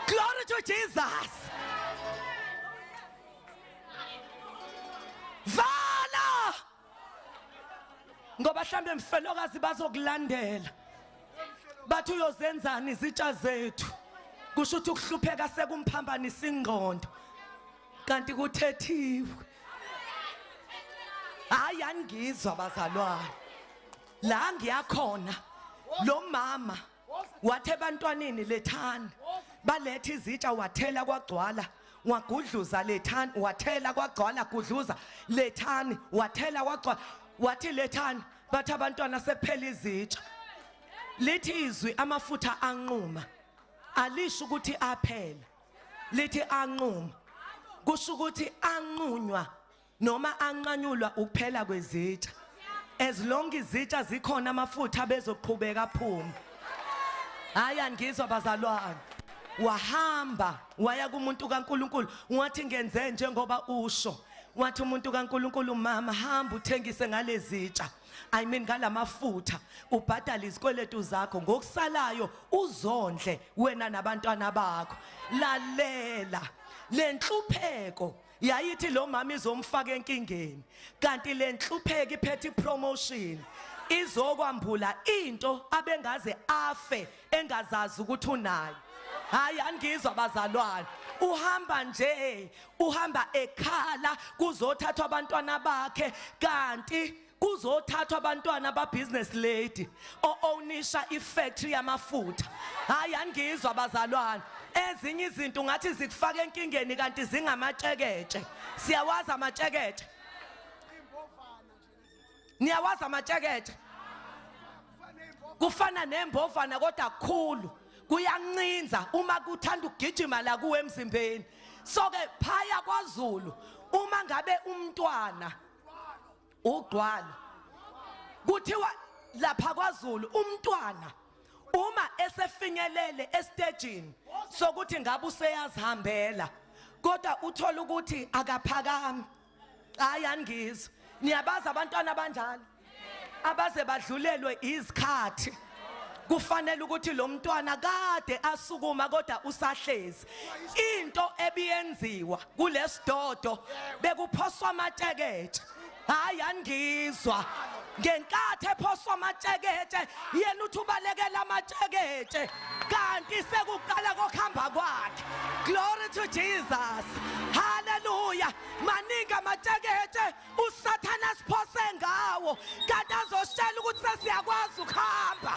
glory to Jesus vala ngoba mhlambe mfelokazi bazokulandela bathi uyozenzani izitsha zethu kusho ukuthi ukuhlupheka sekumphambanisa ingqondo kanti kuthethiwe hayi angizwa bazalwane la ngiyakhona lo mama wathe bantwaneni lethani balethe izitsha wathela kwagcwala wagudluza lethani wathela kwagcwala gudluza lethani wathela kwagcwala wathi lethani bathi abantwana sephela izitsha lithi izwi amafutha anquma alisho ukuthi aphela lithi anquma kusho ukuthi anqunywa noma anqanyulwa ukuphela kwezitsha as long izitsha zikhona amafutha bezoqhubeka phuma hayi angizwa bazalwane wahamba waya kumuntu kaNkuluNkulu wathi ngenze njengoba usho wathi umuntu kaNkuluNkulu mama hamba uthengise ngalezitsha I mean ngalamafutha ubhadala izikweletu zakho ngokusalayo uzondle wena nabantwana bakho lalela lenhlupheko yayithi lo mama izomfaka enkingeni kanti lenhlupheko iphethe ipromotion izokwambula into abengaze afe engazazi ukuthi unayo hayi angizwa bazalwane uhamba nje uhamba ekhala kuzothathwa abantwana bakhe kanti kuzothathwa abantwana ba business lady ownisha ifactory yamafutha hayi angizwa bazalwane ezinye izinto ngathi zikufaka enkingeni kanti zingamatsheketshe siyawazi amatsheketshe niyawazi amatsheketshe kufana nembovana kodwa kukhulu kuyancinza uma kuthanda ukugijima la kuwe emzimbeni so ke phaya kwaZulu uma ngabe umntwana ugcwala kuthiwa lapha kwaZulu umntwana uma esefinyelele estagini sokuthi ngabe useyazihambela kodwa uthola ukuthi akaphakami hayi angizwa niyabaza abantwana abanjalo abaze badlulelwe izikhathi kufanele ukuthi lo mntwana kade asukuma kodwa usahlezi into ebiyenziwa kulesidodo bekuphoswa amatsheketshe hayi angizwa ngenkathi ephoswa amatsheketshe yena uthi ubalekela amatsheketshe kanti sekuqala kokuhamba kwakhe glory to Jesus hallelujah maningi amatsheketshe usathana siphose ngawo kanti azositshela ukuthi sesiyakwazi ukuhamba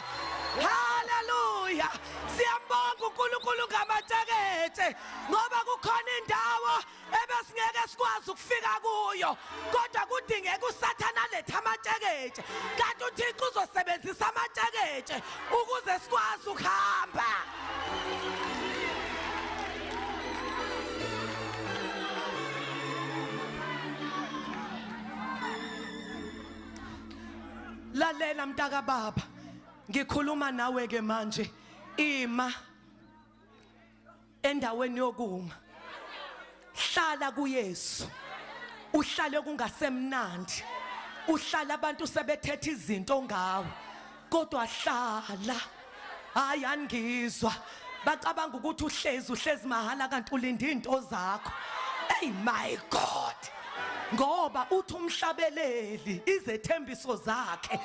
hallelujah siyambonga uNkulunkulu ngamatsheketshe ngoba kukhona indawo ebesingeke sikwazi ukufika kuyo kodwa kudingeka usathana letha amatsheketshe kanti uThixo uzosebenzisa amatsheketshe ukuze sikwazi ukuhamba lalela mntaka baba ngikhuluma nawe ke manje ima endaweni yokuma hlala kuYesu uhlale kungasemnandi uhlala abantu sebethethe izinto ngawe kodwa hlala hayi angizwa bacabanga ukuthi uhlezi mahala kanti ulinda into zakho hey my God ngoba uthi umhlabeleli izethembiso zakhe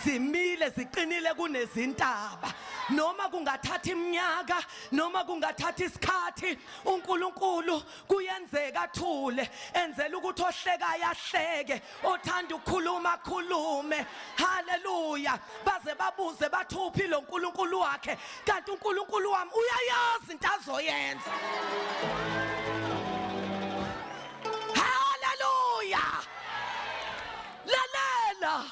zimile ziqinile kunezintaba noma kungathatha iminyaka noma kungathatha isikhathi uNkulunkulu kuyenzeka athule enzela ukuthi ohlekayo ahleke othanda ukukhuluma akhulume haleluya baze babuze bathuphi lo uNkulunkulu wakhe kanti uNkulunkulu wami uyayazi into azoyenza. Lalela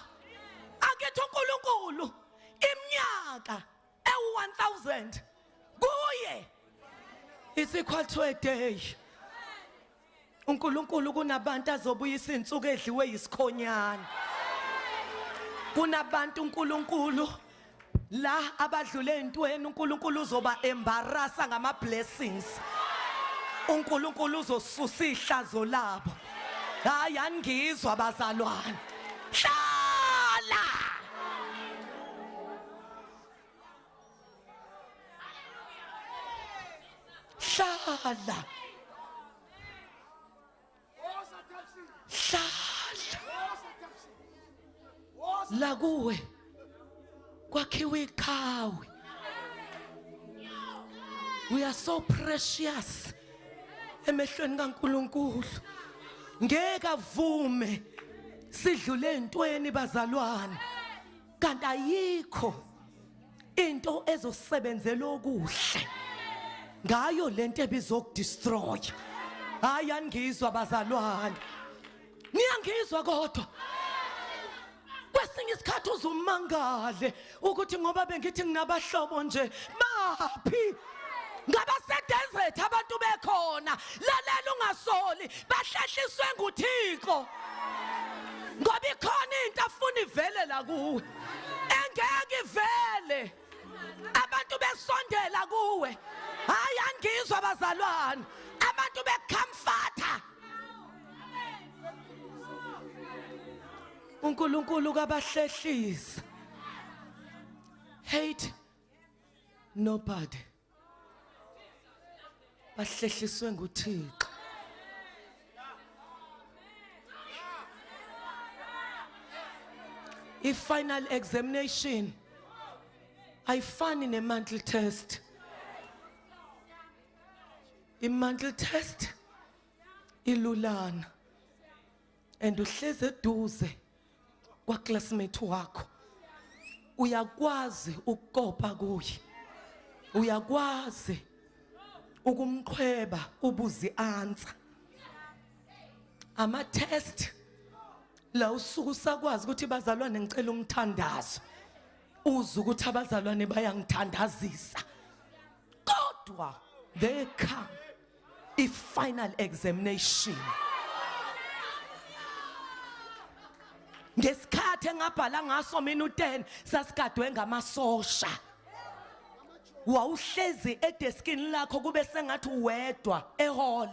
angithi uNkulunkulu iminyaka ewu-1000 kuye is equal to a day. uNkulunkulu kunabantu azobuyisa insuku edliwe yisikhonyana. Kunabantu uNkulunkulu la abadlule entweni uNkulunkulu uzoba embarrassa ngama blessings. uNkulunkulu uzosusa ihlazo labo. Hayi angizwa bazalwane. Hlala. Hlala. La kuwe kwakhiwe iqhawe. We are so precious emehlweni kaNkulunkulu. Ngeke avume sidlule entweni bazalwane kanti ayikho into ezosebenzela okuhle ngayo lento ebizokudestroy. Hayi angizwa bazalwane. Niyangizwa kodwa kwesinye isikhathi uzumangale ukuthi ngoba bengithi nginabahlobo nje baphi ngabasedesert abantu bekhona lalela ungasoli bahlehliswe nguThixo ngoba ikhona into afuna ivele la kuwe engeke ivele abantu besondela kuwe. Hayi angizwa bazalwane abantu becomforta. uNkulunkulu kabahlehlisa. Hate nobody. Bahlehliswe nguThixo. I-final examination ayifani ne-monthly test. I-monthly test ilulana and uhleze eduze kwa classmate wakho. Uyakwazi ukukopa kuye. Uyakwazi ukumqhweba ubuzi answer. Ama test la usuku sakwazi ukuthi bazalwane ngicela umthandazo. Uza ukuthi abazalwane bayangithandazisa. Kodwa they come i-final examination. Ngesikhathi engabhala ngaso mina u10 sasigadwe ngamasosha. Wawuhlezi edeskini lakho kube sengathi uwedwa ehall.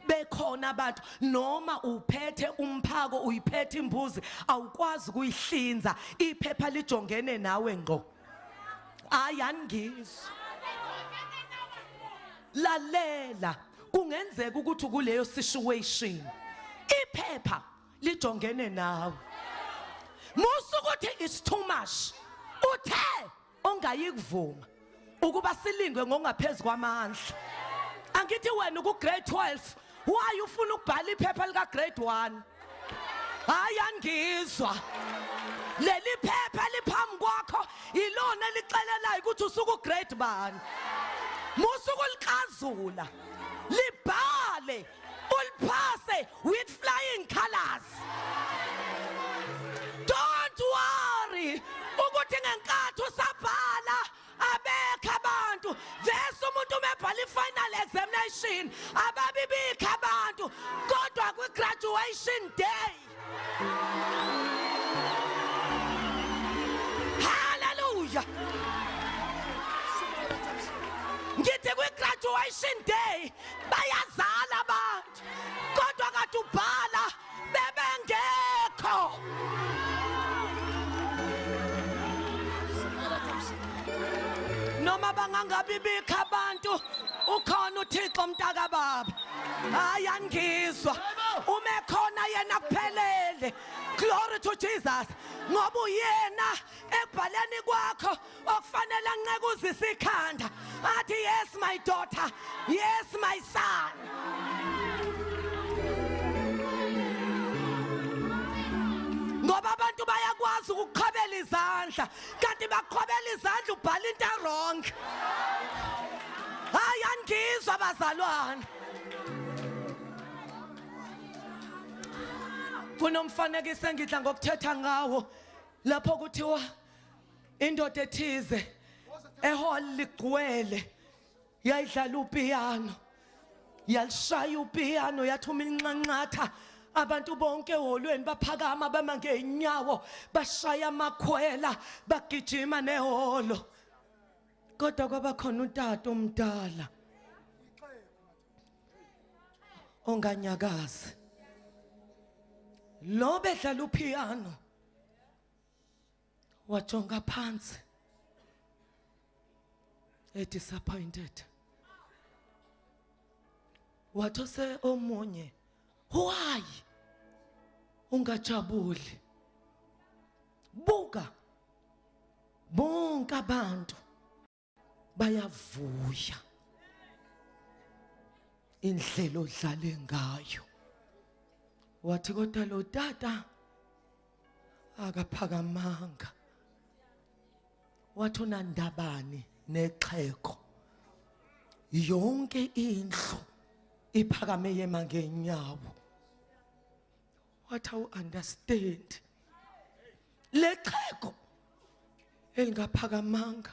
Bekhona abantu noma uphethe umphako uyiphethe imbuzi awukwazi kuyihlinza iphepha lijongene nawe ngqo. Ayangizwa. Lalela kungenzeka ukuthi kuleyo situation iphepha lijongene nawe. Musukuthi it's too much. Uthe ongayikuvuma ukuba silingwe ngokungaphezulu kwamandla. Angithi wena ku grade 12 why ufuna ukubhala iphepha lika grade 1? Hayi angizwa. Leli phepha liphambi kwakho ilona elixelelayo ukuthi usuku grade bani. Musuku likhazula libhale ulphase with flying colors. Don't worry ukuthi ngenkathi usabhala abekho abantu vese umuntu umebhala i-final examination ababibikho abantu kodwa kwi-graduation day. Hallelujah. Ngithi kwi-graduation day bayazala abantu kodwa kade ubhala bebengekho. Noma bangangabibikho abantu ukhona uThixo mntaka baba. Hayi angizwa umekhona yena kuphelele. Glory to Jesus. Ngoba uyena ekubhaleni kwakho okufanele anqekuzisa ikhanda athi yes my daughter, yes my son. Ngoba abantu bayakwazi ukuqhabela izandla kanti baqhobela izandla ubhala into wrong. Hayi angizwa bazalwane. Kunomfanekiso engidla ngokuthetha ngawo lapho kuthiwa indoda ethize ehall ligcwele yayidlala upiano yalishaya upiano yathuma inxanxatha abantu bonke eholweni baphakama bama ngeenyawo bashaya amakhwela bagijima neholo kodwa kwaba khona untata omdala onganyakazi lo bedlala upiano wajonga phansi disappointed wathose omunye why ungajabuli buka bonke abantu bayavuya indlela odlale ngayo wathi kodwa lo tata akaphakamanga wathi unandabani nexheko yonke indlu iphakame yema ngenyawo wathi awu understand lexheko elingaphakamanga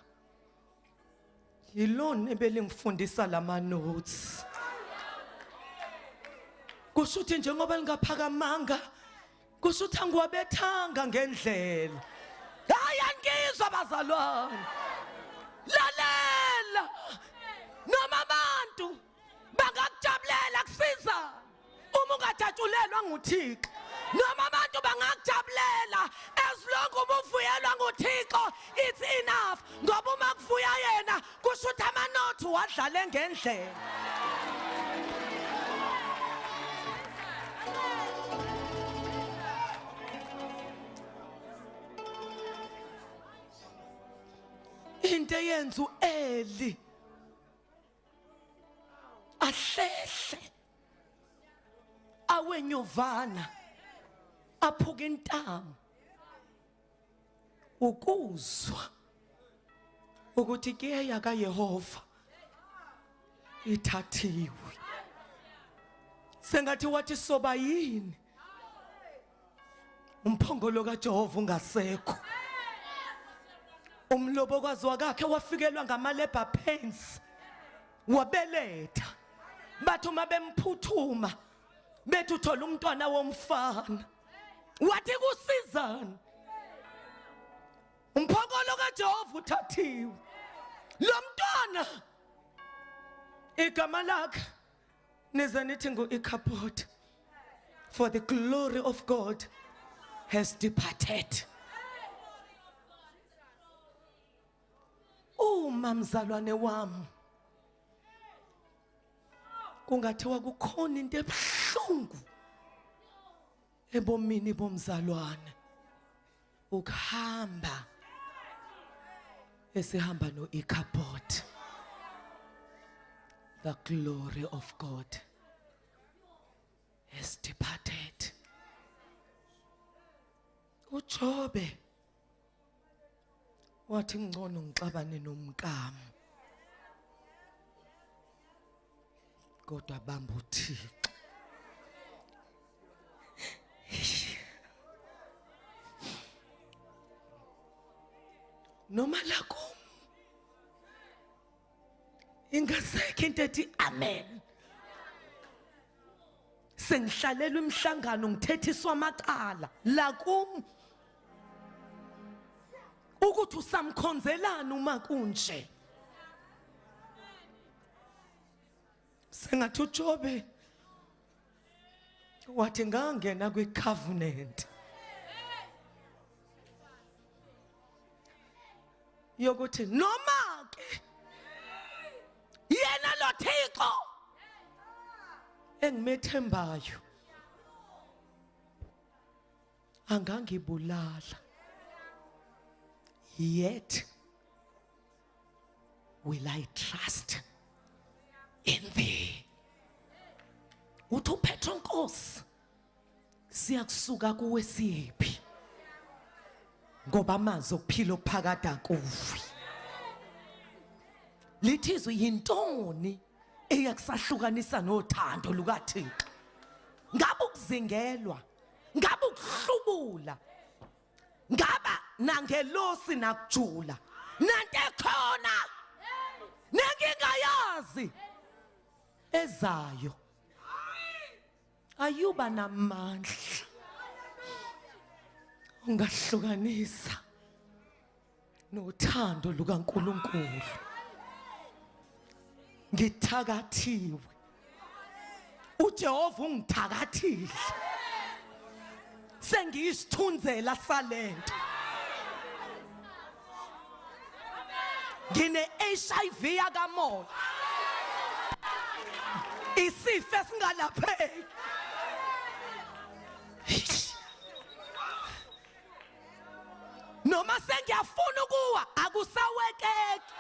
yilona ebelingifundisa lama notes kusho ukuthi njengoba lingaphakamanga kusho ukuthi angiwabethanga ngendlela. Hayi angizwa bazalwane. Lalela noma abantu bangakujabulela kusiza uma ungajatshulelwa nguThixo noma abantu bangakujabulela as long uma uvuyelwa nguThixo it's enough ngoba uma kuvuya yena kusho ukuthi amanothi wadlale ngendlela. Into yenza uEli ahlehle awenyovana aphuka intamo ukuzwa ukuthi kuyeya kaYehova ithathiwe sengathi wathi soba yini umphongolo kaJehova ungasekho umlobokazi wakhe wafikelwa ngama-labor pains wabeletha bathi uma bemphuthuma bethi uthola umntwana womfana wathi kusizana umphongolo kaJehova uthathiwe lo mntwana igama lakhe nize nithi ngu-Ichabod for the glory of God has departed. Mzalwane wami kungathiwa kukhona into ebuhlungu ebomini bomzalwane ukuhamba esihamba noIchabod. The glory of God has departed. uJobe wathi ngcono ngixabane nomkami kodwa bamba uThixo. Noma lakum ingasekho into ethi amen. Sengihlalela umhlangano ngithethiswa amacala lakum ukuthi usamkhonzelana uma kunje. Sengathi uJobe wathi ngangena kwicovenant yokuthi noma ke yena lo Thixo engimethembayo angangibulala, yet will I trust in thee. Uthi uPetro Nkosi siyakusuka kuwe siphi ngoba amanzi okuphila okuphakade akufi. Lithizwe yintoni eyakusahlukanisa nothando lukaThixo? Ngabe ukuzingelwa, ngabe ukuhlubula, ngaba nangelosi nakujula, nanto ekhona nengingayazi ezayo ayuba namandla ungahlukanisa nothando lukaNkulunkulu. Ngithakathiwe, uJehova ungithakathile, sengiyisithunzela salento. Ngine HIV yakamoya, isifo esingalapheki. Noma sengiyafuna ukuwa akusawekeki.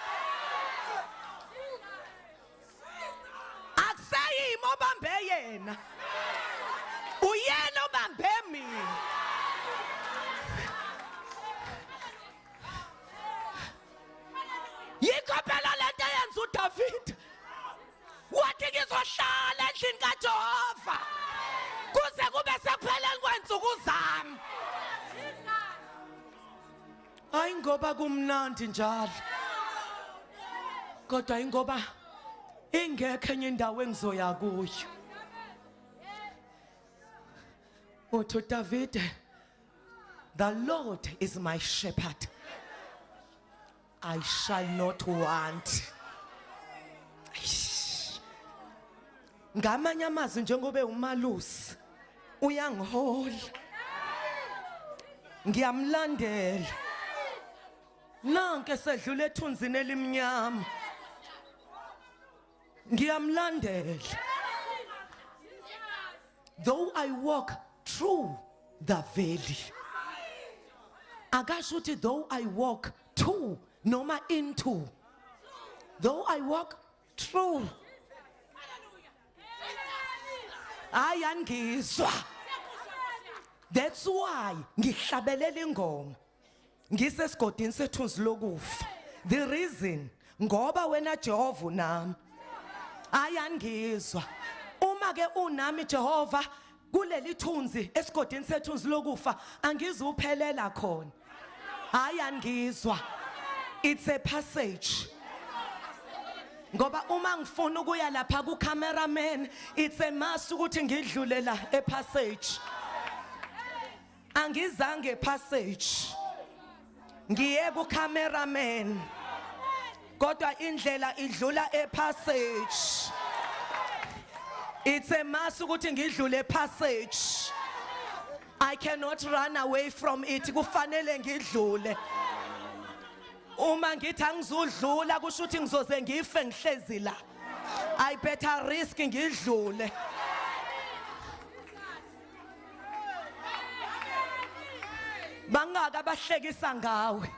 Akusayimo obambe yena, uyena obambe mina. Yikho phela lento eyenza uDavid wathi ngizohlala endlini kaJehova kuze kube sekupheleni kwensuku zami. Hayi ngoba kumnandi njalo, kodwa ingoba ingekho enye indawo engizoya kuyo. Uthi uDavid, the Lord is my shepherd, I shall not want. Ngamanye amazwi njengoba umalusi uyangihola, ngiyamlandela. Nanke sedlule ethunzini elimnyama, ngiyamlandela. Though I walk through the valley, akasho ukuthi though I walk to noma into, though I walk through. Ayangizwa. That's why ngihlabelela ingoma ngisesigodini sethunzi lokufa. The reason ngoba wena Jehova nami. Ayangizwa. Uma ke unami Jehova kuleli thunzi esigodini sethunzi lokufa angizuphelela khona. Ayangizwa. It's a passage. Ngoba uma ngifuna ukuya lapha ku cameraman, it's a must ukuthi ngidlule la e passage. Angizange passage, ngiye ku cameraman, kodwa indlela idlula e passage. It's a must ukuthi ngidlule passage. I cannot run away from it. Kufanele ngidlule. Uma ngithi angizudlula kusho ukuthi ngizoze ngife ngihlezi la. I better risk ngidlule. Bangaka bahlekisa ngawe.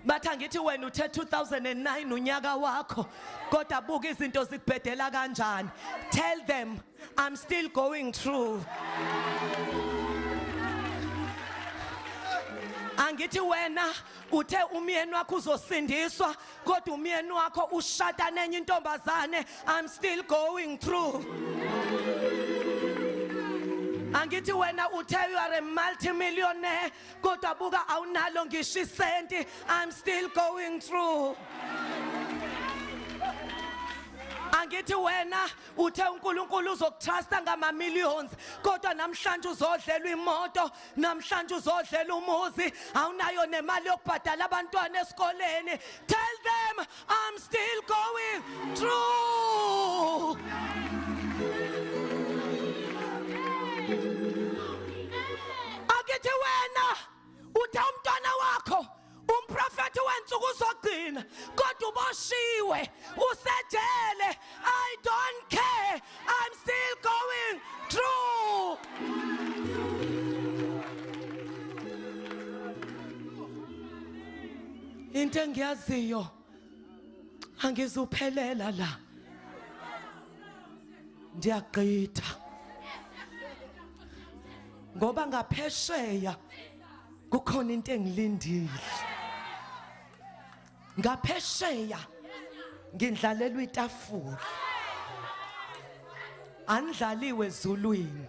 Bathi ngithi wena uthe 2009 unyaka wakho, kodwa buka izinto zikubhedela kanjani. Tell them I'm still going through. Angithi wena uthe umyeni wakho uzosindiswa, kodwa umyeni wakho ushada nenye intombazane. I'm still going through. Angithi wena uthe you are a multi-millionaire, kodwa buka awunalo ngisho isenti. I'm still going through. Angithi wena uthe uNkulunkulu uzokutrusta ngama millions, kodwa namhlanje uzodlela imoto, namhlanje uzodlela umuzi, awunayo nemali yokubhadala abantwana esikoleni. Tell them I'm still going through. Angithi wena uthe umntwana wakho umprofeti wensuku uzogcina, kodwa uboshiwe usejele. I don't care, I'm still going through. into engiyaziyo angizuphelela la ndiyagqitha ngoba ngaphesheya kukhona into engilindile ngaphesheya ngindlalelwa itafula andlaliwe ezulwini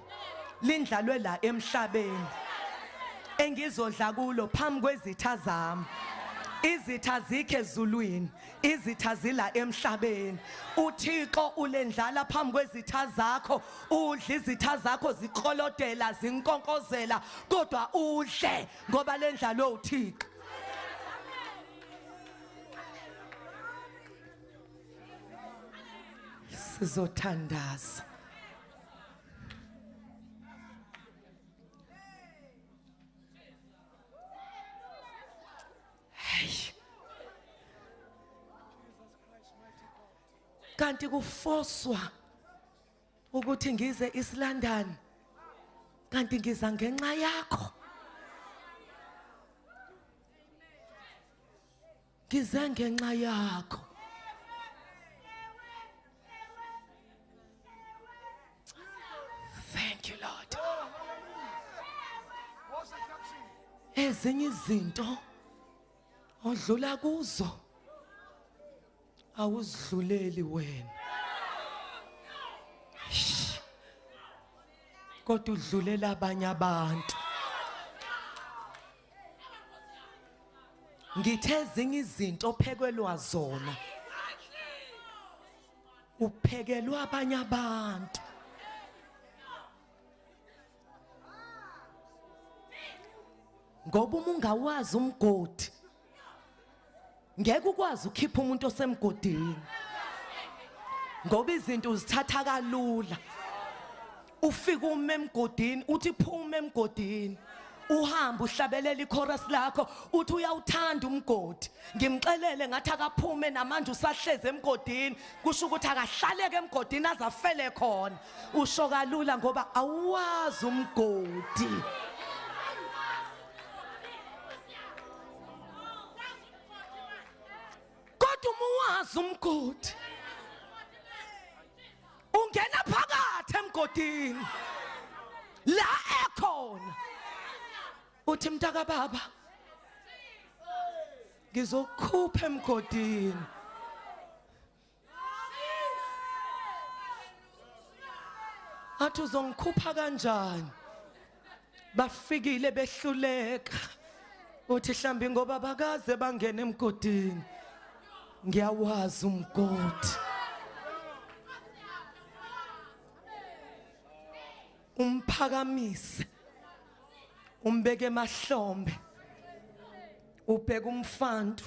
lindlalwe la emhlabeni engizodla kulo phambi kwezitha zami izitha zikhe ezulwini izitha zila emhlabeni uThixo ulendlala phambi kwezitha zakho udla izitha zakho zikolodela zinkonkozela kodwa udle ngoba lendlalo uThixo sizothandaza kanti kufoswa ukuthi ngize eSlondon kanti ngiza ngenxa yakho ngize ngenxa yakho thank you Lord ezinye izinto odlula kuzo awuzidluleli wena kodwa udlulela abanye abantu ngithe ezinye izinto ophekelwa zona uphekelwa abanye abantu ngoba ungawazi umgodi ngeke ukwazi ukhipha umuntu osemgodini ngoba izinto uzithatha kalula ufika emgodini uthi phuma emgodini uhamba uhlabelela ichorus lakho uthi uyawuthanda umgodi ngimxelele ngathi akaphume namanje usahleze emgodini kusho ukuthi akahlaleke emgodini azafele khona usho kalula ngoba awazi umgodi umawazi umgodi ungena phakathi emgodini la ekhona uthi mntaka baba ngizokukhupha emgodini athi uzongikhupha kanjani bafikile behluleka uthi mhlambi ngoba bakaze bangena emgodini ngiyawazi umgodi umphakamise umbeke emahlombe ubheka umfantu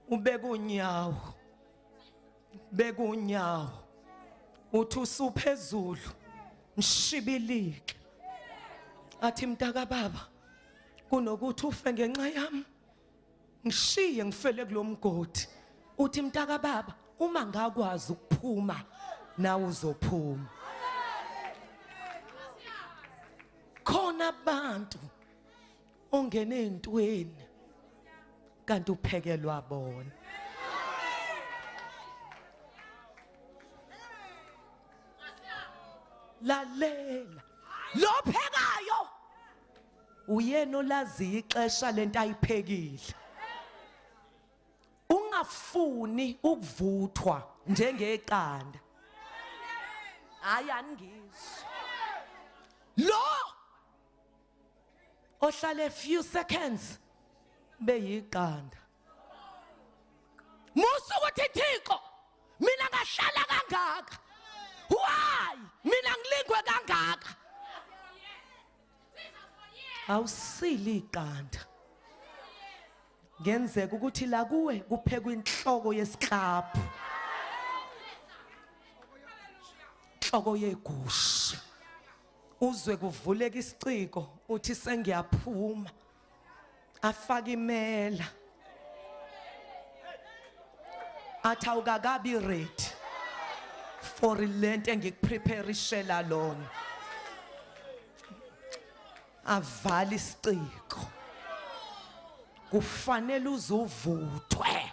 ubeka unyawo beka unyawo uthi usuphezulu nishibilike athi mntaka baba kunokuthi ufe ngenxa yami ngishiye ngifele kulomgodi uthi mntaka baba uma ngakwazi ukuphuma nawe uzophuma khona abantu ongene ezintweni kanti uphekelwa bona lalela lophekayo uyena olazi ixesha lento ayiphekile ungafuni ukuvuthwa njengeqanda hayi angizwe lo ohlala a few seconds beyiqanda musu ukuthi Thixo mina ngahlala kangaka why mina ngilingwe kangaka awusili iqanda ngenzeka ukuthi la kuwe kuphekwa inhloko yesiklabhu inhloko yegusha uzwe kuvuleka isiciko uthi sengiyaphuma afaka imela athi awukakabi ready for lento engikupreparishela lona avala isiciko kufanele uzuvuthwe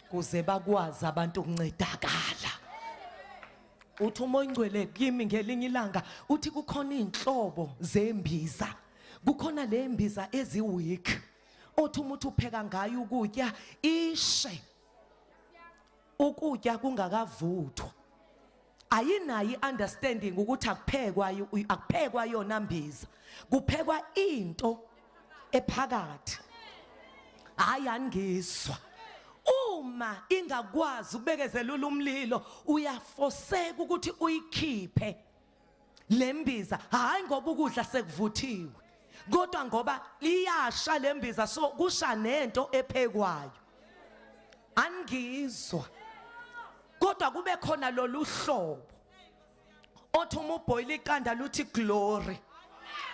kuze bakwazi abantu ukuncedakala. Uthi uMoyingcwele kimi ngelinye ilanga uthi kukhona inhlobo zembiza, kukhona lembiza eziweak othi umuntu upheka ngayo ukutya ishe ukutya kungakavuthwa. Ayinayi understanding ukuthi akuphekwa yona mbiza, kuphekwa into ephakathi. Hayi angizwa. Uma ingakwazi ukubekezelula umlilo uyafoseka ukuthi uyikhiphe lembiza, hayi ngoba ukudla sekuvuthiwe kodwa ngoba liyasha lembiza, so kusha nento ephekwayo. Angizwa. Kodwa kube khona lolu hlobo othi uma uboil iqanda luthi glory,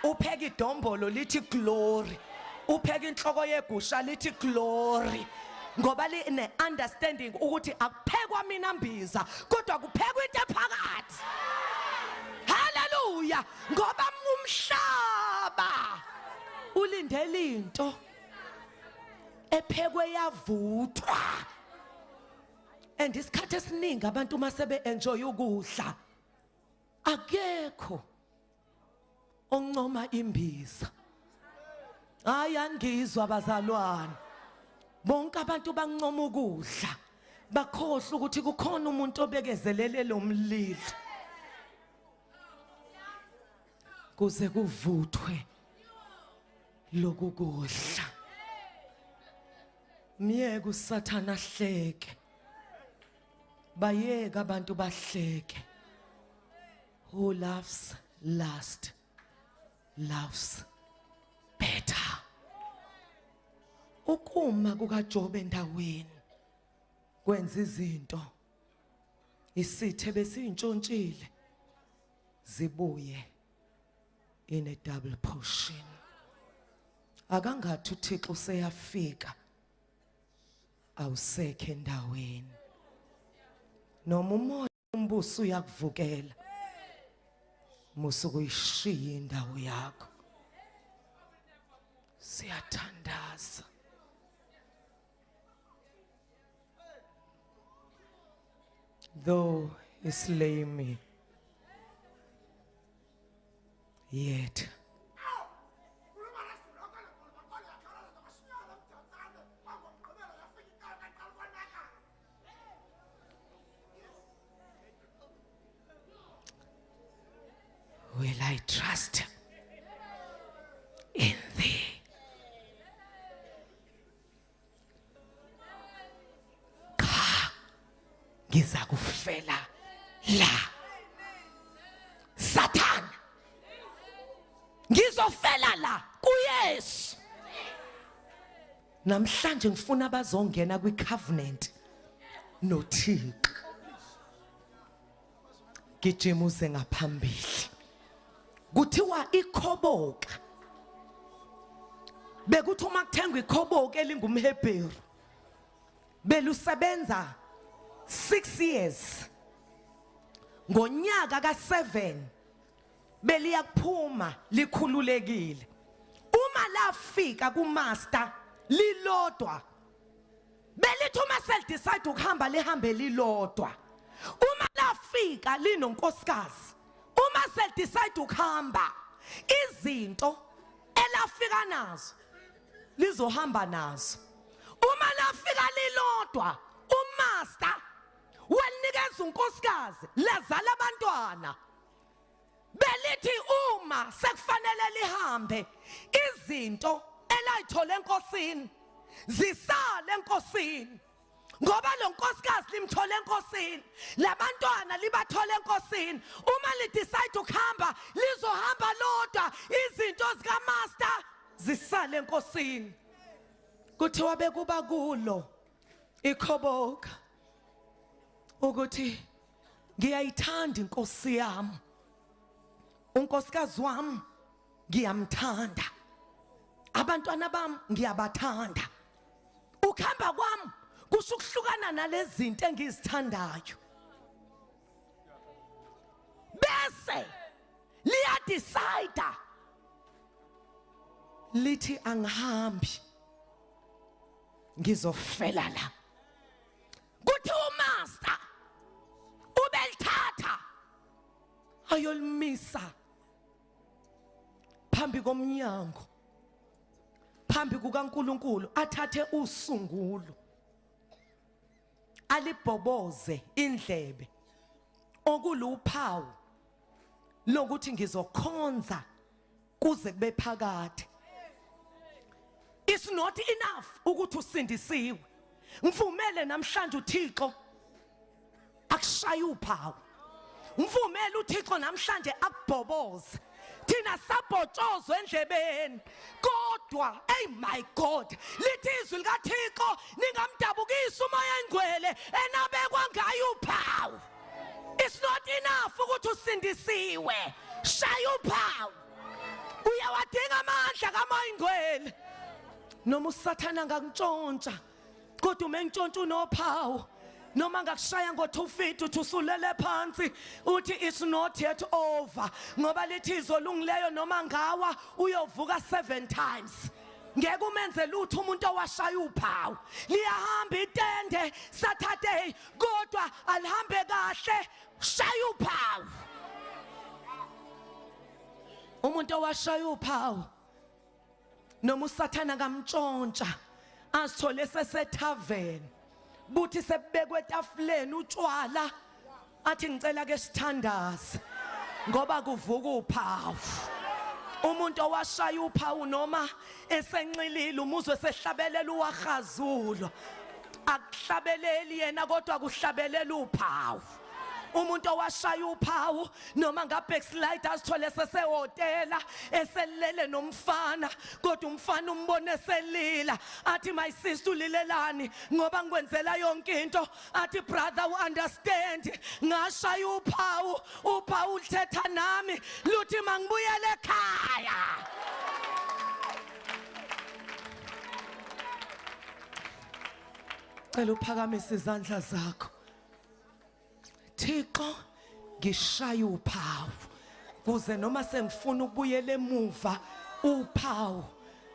upheka idombolo lithi glory, upheka inhloko yegusha lithi glory, ngoba line understanding ukuthi akuphekwa mina mbiza kodwa kuphekwa into ephakathi. Hallelujah. Ngoba umhlaba ulindele into ephekwe yavuthwa. And isikhathi esiningi abantu masebe enjoy ukudla akekho oncoma imbiza. Hayi angizwa bazalwane. Bonke abantu bancoma ukudla bakhohle ukuthi kukhona umuntu obekezelele lo mlilo kuze kuvuthwe lokhu kudla. Miyeke uSathane ahleke, bayeke abantu bahleke. Who loves lust loves better. Ukuma kukaJobe endaweni kwenza izinto isithe besiyintshontshile zibuye in a double portion. Akangathi uThixo useyafika awusekho endaweni. Noma umoya umbuso uyakuvukela musuku uyishiya indawo yakho. Siyathandaza. Though he slay me, yet will I trust in thee. Giza kufela la Satan, ngizofela la kuYesu. Namhlanje ngifuna bazongena kwicovenant noThixo. Gijimuze ngaphambili. Kuthiwa ikhoboka. Bekuthi uma kuthengwa ikhoboka elingumHebheru belusebenza 6 years. Ngonyaka ka7 beliya kuphuma likhululekile. Uma lafika kumaster lilodwa belithi uma selidecide ukuhamba lihambe lilodwa. Uma lafika linonkosikazi, uma selidecide ukuhamba izinto elafika nazo lizohamba nazo. Uma lafika lilodwa umaster welinikeza unkosikazi lazala abantwana belithi uma sekufanele lihambe izinto elayithole enkosini zisale enkosini, ngoba lo nkosikazi limthole enkosini, labantwana libathole enkosini. Uma lidecide ukuhamba lizohamba lodwa, izinto zika master zisale enkosini. Kuthiwa bekuba kulo ikhoboka ukuthi ngiyayithanda inkosi yami, unkosikazi wami ngiyamthanda, abantwana bami ngiyabathanda, ukuhamba kwami kusho ukuhlukana nalezi zinto engizithandayo. Bese liya decide lithi angihambi ngizofela la. Kuthi umaster ubelithatha ayolimisa phambi komnyango, phambi kukaNkulunkulu, athathe usungulo alibhoboze indlebe okuluphawu lokuthi ngizokhonza kuze kube phakade. It's not enough ukuthi usindisiwe. Ngivumele namhlanje uThixo akushaye uphawu. Ngivumele uThixo namhlanje akubhoboze. Thina sabhotshozwe endlebeni kodwa hey my God, lithi izwi likaThixo ningamdabukisa umoya engcwele enabekwa ngayo uphawu. It's not enough ukuthi usindisiwe. Shaya uphawu. Uyawadinga amandla kamoya engcwele. Noma usathana ngakutshontsha kodwa umengitshontsha unophawu. Noma ngakushaya ngo2 feet uthi usulele phansi uthi it's not yet over ngoba lithi izolungileyo noma ngawa uyovuka 7 times. Ngeke umenze lutho umuntu owashaya uphawu. Liyahamba itende Saturday kodwa alihambe kahle, shaya uphawu. Umuntu owashaya uphawu noma usathana ngamtshontsha asithole sesethaveni buthi sebekwe etafuleni utshwala athi ngicela ke sithandaze ngoba kuvuka uphawu. Umuntu owashaya uphawu noma esenxilile umuzwe sehlabelela uwahazulo, akuhlabeleli yena kodwa kuhlabelela uphawu. Umuntu owashaya uphawu noma ngabackslide asithole sesehotela eselele nomfana kodwa umfana umbone eselila athi my sister ulilelani ngoba ngikwenzela yonke into. Athi brother understand ngashaya uphawu, uphawu uthetha nami luthi mangibuyele ekhaya. Cela uphakamise izandla zakho. Thixo ngishaya uphawu kuze noma sengifuna ukubuyela emuva uphawu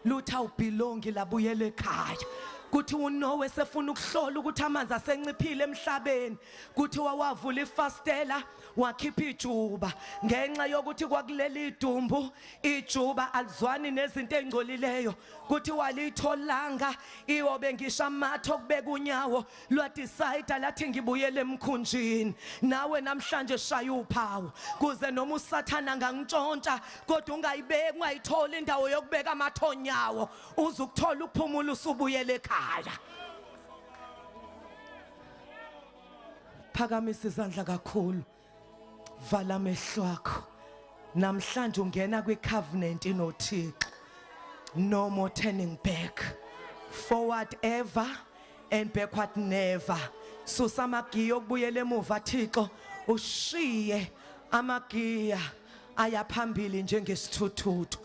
luthi awubelongi labuyela ekhaya. Kuthi uNowe sefuna ukuhlola ukuthi amanzi asenciphile emhlabeni kuthi wawavula ifastela wakhipha ijuba ngenxa yokuthi kwakuleli idumbu ijuba alizwani nezinto ezingcolileyo kuthi walitholanga iwobe ngisha amatho kubeka unyawo lwa decide lathi ngibuyele emkhunjini. Nawe namhlanje shaya uphawu kuze noma usathana ngangitshontsha kodwa ungayibeki ungayithola indawo yokubeka amathonyawo uzukuthola ukuphumula usubuyele ekhaya. Phakamisa izandla kakhulu, vala amehlo akho. Namhlanje ungena kwicovenant noThixo. No more turning back, forward ever and backward never. Susa amagiya okubuyela emuva Thixo, ushiye amagiya ayaphambili njengesithuthuthi.